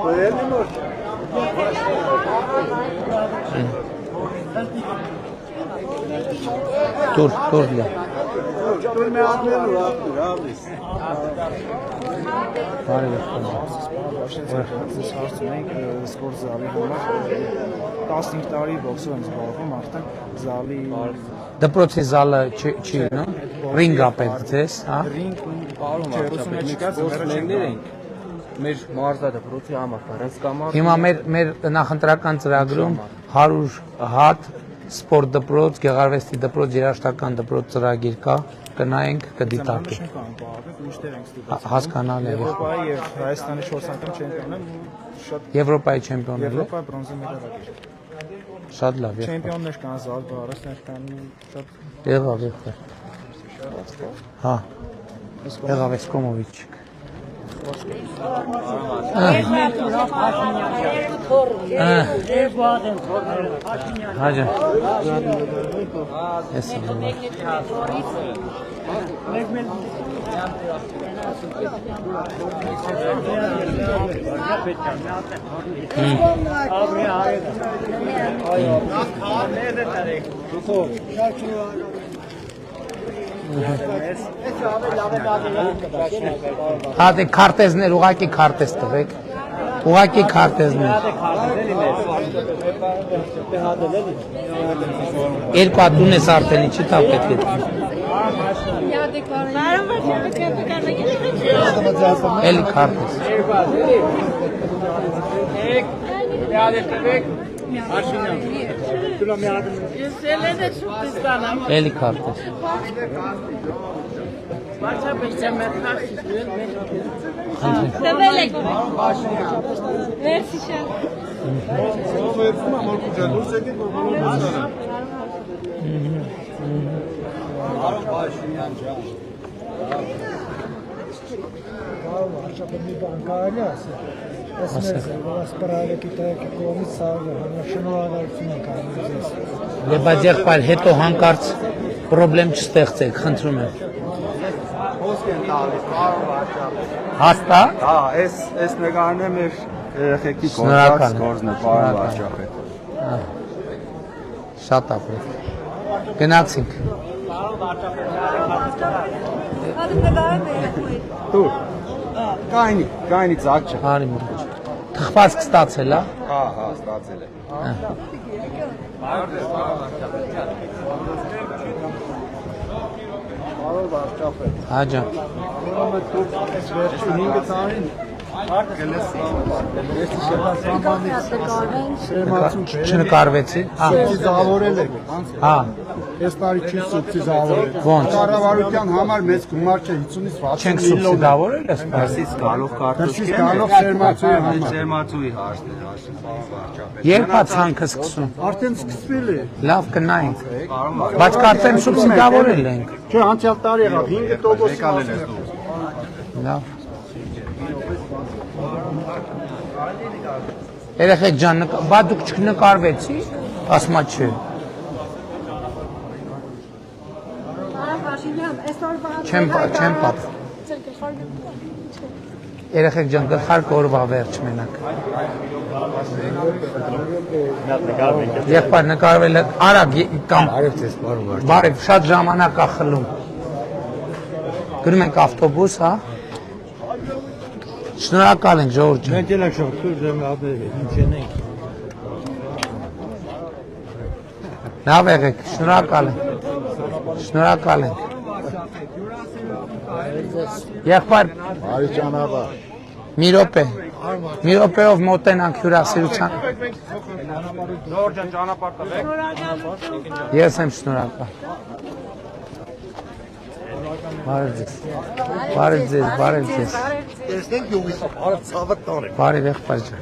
Öyle mi olur? Dur ya. Durmayanlar var abi. Բարի ողջույն։ Ես հարցում ենք սպորտ զալի համար 15 տարի բոքսով եմ զբաղվում, արդեն զալի Դպրոցի զալը չի, նո։ Ռինգ ապետ ձեզ, հա։ ռինգ բարում սպորտսմեններ ենք։ Մեր մարզա դպրոցի համար ռեսկամա Հիմա մեր նախընտրական ծրագրում 100 հատ սպորտ դպրոց, գեղարվեստի դպրոց, երաժշտական դպրոց ծրագիր կա, կնայենք, կդիտարկենք։ Հասկանալ է։ Եվրոպայի եւ Հայաստանի 4 անգամ չեմպիոն եմ, շատ Եվրոպայի չեմպիոն է։ Եվրոպայի բրոնզի մեդալակիր։ Շատ լավ է։ Չեմպիոններ կան, զալ բարասներ կան, շատ Եղավ։ Հա։ Եղավ Էսկոմովիչ։ Հաջա։ Էս Հա դե քարտեզներ, ուղակի քարտեզ տվեք։ Ուղակի քարտեզներ։ Երկու հատ ունես արդեն ինչի՞ տա պետք է։ Էլի քարտեզ։ Էլի քարտեզ։ Շապնի բանկարի ասը։ Ասես, որ սպարալը կիտայք կողմից սարը շնորհակալություն ենք անում ձեզ։ Դե բայց եղբայր հետո հանկարծ պրոբլեմ չստեղծեք, խնդրում եմ։ Խոսք են տալիս, բարով վարչապետ։ Հաստատ։ Հա, այս նկարն է մեր երեխեքի Շնորհակալ եմ։ գործն է, բարով վարչապետ։ Շատ ապրեք։ Գնացինք։ Դուր։ Կայնի ծակ չէ։ Արի մոտ։ Թխվածք ստացել, հա։ Հա, ստացել է։ Բարով վարչապետ։ Հաջա։ Ուրեմն դու այս վերջի 5 տարին Չնկարվեցի։ Սուբսիդավորել եք։ Հա։ Այս տարի չի սուբսիդավորել։ Ոնց։ Կառավարության համար մեծ գումար չէ 50-ից 60 Չենք սուբսիդավորել այս բանը։ Դրսից գալով Դրսից կարտոֆիլ գալով սերմացուի համար։ Սերմացուի հարցն է վարչապետ։ Երբ է ցանքը սկսում։ Արդեն սկսվել է։ Լավ կնայենք։ Բայց կարծեմ սուբսիդավորել ենք։ Չէ, անցյալ տարի եղավ 5% Լավ։ Երեխեք ջան, բա դուք չնկարվեցի, ասма չէ։ Չեմ պատ։ Երեխեք ջան, գլխարկ օրվա վերջ մենակ։ Եղբայր նկարվել է արագ կամ բարև շատ ժամանակ է խլում։ Գնում ենք ավտոբուս, հա։ Շնորհակալ ենք ժողովուրդ ջան։ Մենք էլ ենք շնորհակալ ենք։ Լավ եղեք, շնորհակալ ենք։ Շնորհակալ ենք։ Եղբայր Արի ճանապարհ։ մի րոպեով մոտենանք հյուրասիրության։ Ես եմ շնորհակալ։ Բարև ձեզ։ Տեսնենք յուղից արդ ցավը տան է։ Բարև եղբայր ջան։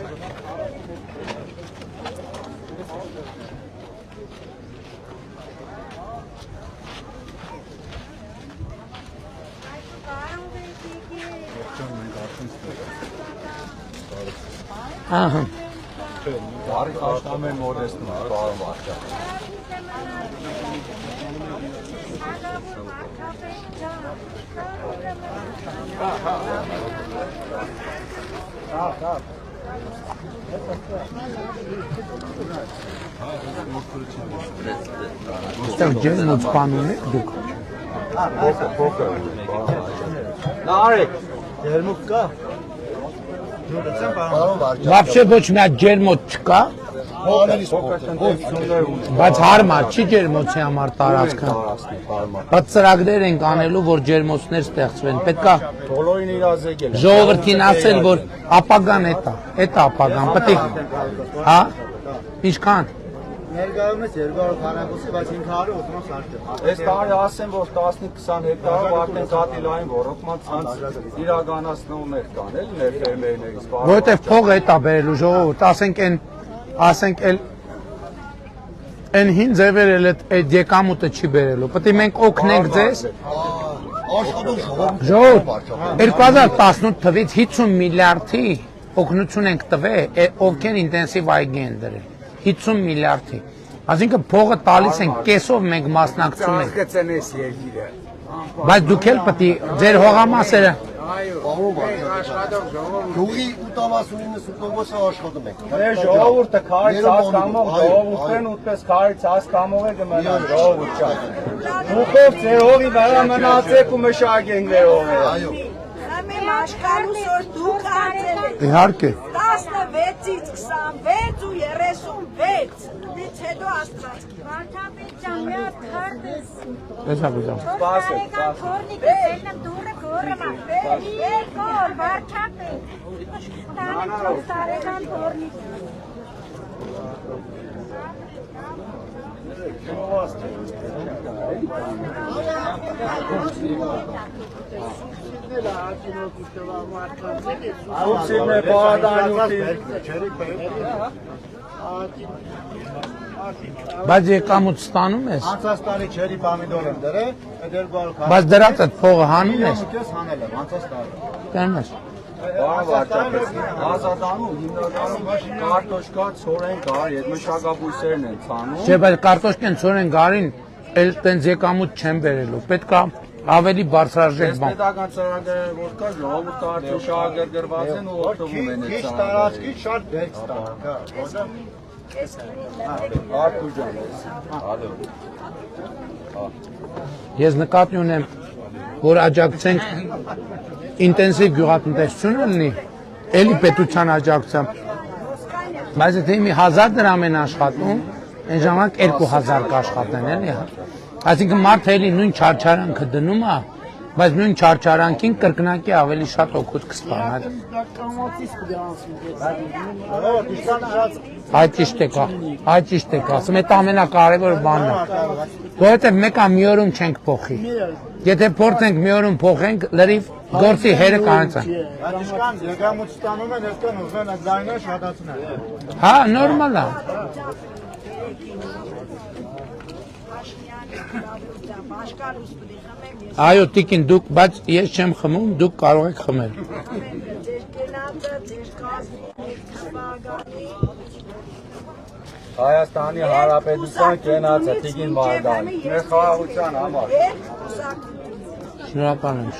Ահա։ Բարի աշխատում են մոդեստում, բարով վարչակ։ Ստեղ ջերմ ու սպանում եք դուք։ Նարեկ, Ջերմուկ կա։ Вообще ոչ մի հատ ջերմոց չկա, բայց հարմար չի ջերմոցի համար տարածքը։ Բայց ծրագրեր ենք անելու, որ ջերմոցներ ստեղծվեն։ Պետք է բոլորին իրազեկել։ ժողովրդին ասել, որ ապագան էտա ապագան, պետք է, հա, ինչքան։ Ներկայումս 200 քառակուսի, բայց 580 սարքել։ Այս տարի ասեմ, որ 15-20 հեկտարով արդեն կատիլային ոռոգման ցանց իրականացնողներ կան, էլի մեր ֆերմերներից։ Որովհետև փողը էտա բերելու ժողովուրդ, ասենք այն հին ձևեր էլ այդ եկամուտը չի բերելու։ Պետք է մենք օգնենք ձեզ։ Ժողովուրդ 2018 թվից 50 միլիարդի օգնություն ենք տվել, ովքեր ինտենսիվ այգի են դրել։ 50 միլիարդի։ Այսինքն փողը տալիս են կեսով մենք մասնակցում ենք։ Կծնես երկիրը։ Բայց դուք էլ պետք է ձեր հողամասերը Յուղի 80-99%-ը աշխատում ենք։ Մեր ժողովուրդը քարի ցած կամող ժողովուրդն ուտես քարի ցած կամող է գնան ժողովուրդ չա։ Դուքով ձեր հողի վրա մնացեք ու մշակենք մեր հողերը։ Այո։ Ամեն աշխարհում դուք արել եք իհարկե 16-ից 26 ու 36 դից հետո աստվածքի Վարդապետ ջան մի հատ քարտ ես Տեսա գուզամ Սպասեք թորնիկը ելնեմ դուրը գորը երկոր Վարդապետ տանը 4 տարեկան թորնիկ Սուբսիդներ բարադանյութի Բայց եկամուտ ստանում ես Անցած տարի չերի պամիդոր եմ դրել, այդ 200 քառ։ Բայց դրած այդ փողը հանում ես Ես հանել եմ անցած տարի։ Տանես Բարավաճապետ Ազատանում հիմնականում կարտոշկա ցորեն գար այդ մշակաբույսերն են ցանում Չէ, բայց կարտոշկեն ցորեն գարին էլ տենց եկամուտ չեն բերելու պետք է ավելի բարձրաժեք բան Պետական ծրագրերը որ կա ժողովուրդը արդեն շահագրգռված են ու օգտվում են այդ Քիչ ծրագրերից տարածքի շատ դեպք ստան, կա։ Արտուր ջան ալո Ես նկատի ունեմ որ աջակցենք ինտենսիվ գյուղատնտեսություն լինի էլի պետության աջակցությամբ բայց եթե մի 1000 դրամ են աշխատում այն ժամանակ 2000 կաշխատեն էլի այսինքն մարդը էլի նույն չարչարանքը դնում է բայց նույն չարչարանքին կրկնակի ավելի շատ օգուտ կստանա Այդ ճիշտ է ասում, այդ ամենակարևոր բանն է որովհետև մեկը մի օրում չենք փոխի Եթե փորձենք մի օրում փոխենք, լրիվ գործի հերը կանցան Այսքան եկամուտ ստանում են, այսքան ուզում են ձայնը շատացնել։ Հա, նորմալ է Այո, տիկին, դուք, բայց ես չեմ խմում, դուք կարող եք խմել Հայաստանի Հանրապետության կենացը Տիգին Մարգարիտ մեր խաղաղության համար Շնորհակալ եմ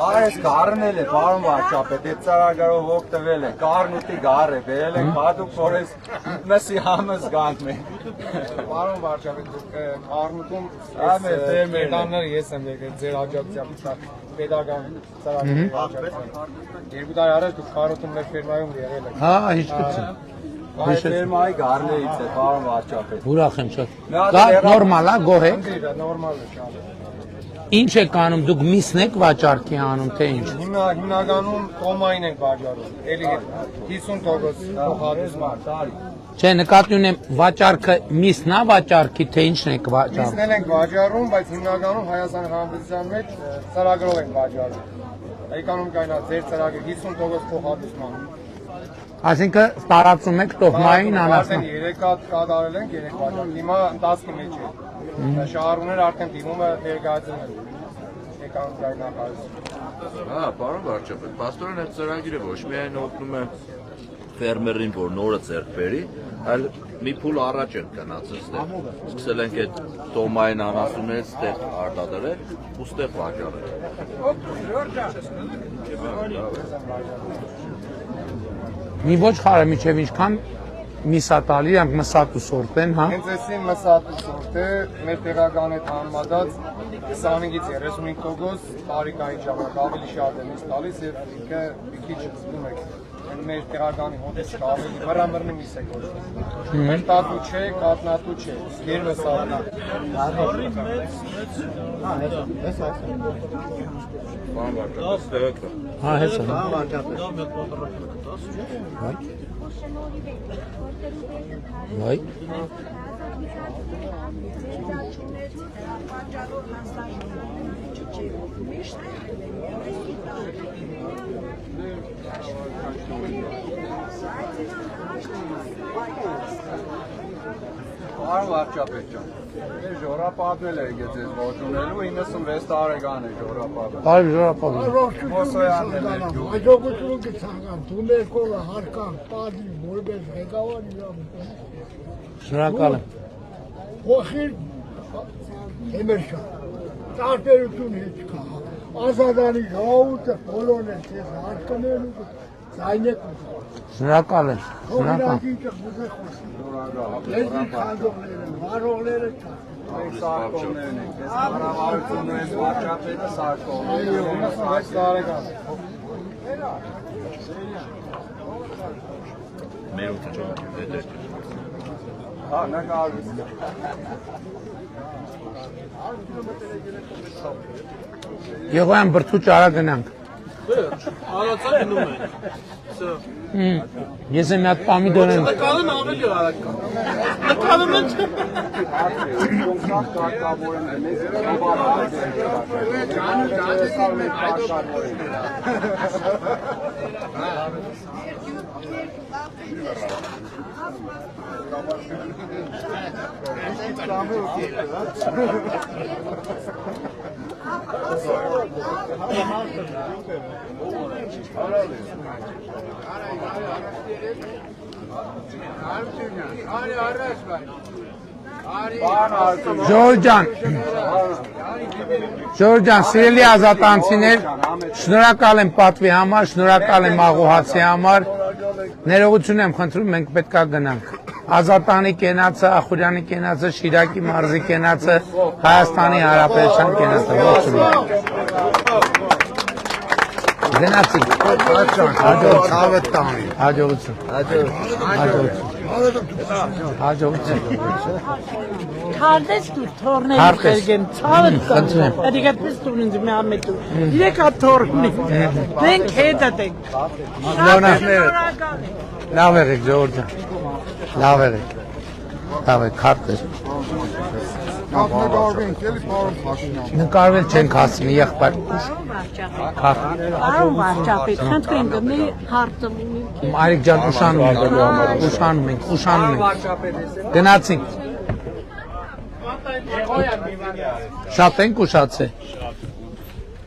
Այս գարն էլ է, պարոն վարչապետ, այդ ծրագրով օգտվել է, գարն ուտի գար է, բերել են հատուկ որես մսի համը զգանք մենք։ Պարոն վարչապետ, դուք Արմուտում Տերներ ես եմ եկել ձեր աջակցությամբ pedagogan ծրագրի վարչապետ։ 2 տարի առաջ դուք Խարոտում մեր ֆերմայում եղել եք։ Հա, հիշեցի։ Այս ֆերմայի գարներից է, պարոն վարչապետ։ Ուրախ եմ շատ։ Դա նորմալ է, գոհ եք։ Նորմալ է շատ։ Ինչ եք անում, դուք միսն եք վաճառքի անում, թե ինչ։ Հիմնականում տոմային ենք վաճառում։ Էլի 50% փոխհատուցման։ Չէ, նկատի ունեմ վաճառքը միսն է վաճառքի, թե ինչն եք վաճառում։ Միսնել ենք վաճառում, բայց հիմնականում Հայաստանի Հանրապետության մեջ ծրագրով ենք վաճառում։ Էկոնոմիկայնա ձեր ծրագրը 50% փոխհատուցման։ Այսինքն տարածում եք տոհմային անասան։ Արդեն 3 հատ կատարել ենք, 3 վաճառ։ Հիմա ընթացքի մեջ է։ Շահառուներ արդեն դիմումը ներկայացնում են էկոնոմիկայի նախարարություն։ Հա, պարոն վարչապետ, պաստորեն այդ ծրագիրը ոչ միայն օգնում է ֆերմերին, որ նորը ձեռք բերի, այլ մի փուլ առաջ են գնացել ստեղ։ Սկսել ենք այդ տոմային անասուններից ստեղ արտադրել ու ստեղ վաճառել։ Մի ոչ խարը միջև ինչքան միսատալի ենք մսատու սորտ են, հա։ Հենց այսին մսատու սորտ է, մեր տեղական հետ համեմատած 25-ից 35% տարիքային ժամանակ ավելի շատ է միս տալիս եւ ինքը մի քիչ զգում եք։ Մեր տեղականի հոտից ավելի վրամրնի միս է կոչվում։ Մեր տատու չէ, կատնատու չէ, երմսատն է։ Պարոն վարչապետ, ստեղ եք։ Հա, հեսա։ Վայ։ Պարոն վարչապետ ջան, ես ժորապատվել եմ ձեզ ողջունելու 96 տարեկան է ժորապատը։ Բարի ժորապատ։ Մոսոյանն է ջու։ Հաջողություն կցանկանք, դու մեր կողը հարկան, պադի, որպես ղեկավար իրավունք։ Շնորհակալ եմ։ Հոխիր Էմերշան, տարբերություն հետ կա։ Ազատանի ժողովուրդը բոլորն են ձեզ հարկներում, ձայնեք ուզում։ Շնորհակալ եմ։ Շնորհակալ։ Ես քանդողները, վարողները չա։ Մենք սարկողներն ենք, ես կառավարությունն եմ, վարչապետը սարկողներ են։ 96 տարեկան։ Մեր ուտը ճոհ, Հա, նկարվից։ Եղոյան բրդու ճարա գնանք։ Արածա գնում են։ Ես եմ մի հատ պամիդոր եմ։ Նկարն ավելի արագ կա։ Նկարն են։ Ժորժան, սիրելի ազատանցիներ, շնորհակալ եմ պատվի համար, շնորհակալ եմ աղոհացի համար, ներողություն եմ խնդրում, մենք պետք է գնանք։ Ազատանի կենացը, Ախուրյանի կենացը, Շիրակի մարզի կենացը, Հայաստանի Հանրապետության կենացը, ողջույն։ Գնացինք։ Հաջողություն։ Kardeş dur, tornayı vergen, çağır Խնդրեմ։ Edikatbiz turuncu Mehmet dur. Direkt at torni. Denk heda denk. Լավ եղեք, Ժորժան։ Լավ եղեք։ Լավ եք, քարտեր։ Նկարվել չենք հասնի, եղբայր։ Արում վարճապետ, խնդրեմ գմի հարտում ունի։ Արիկ ջան, ուշանում ենք։ Գնացինք։ Շատ ենք ուշացել։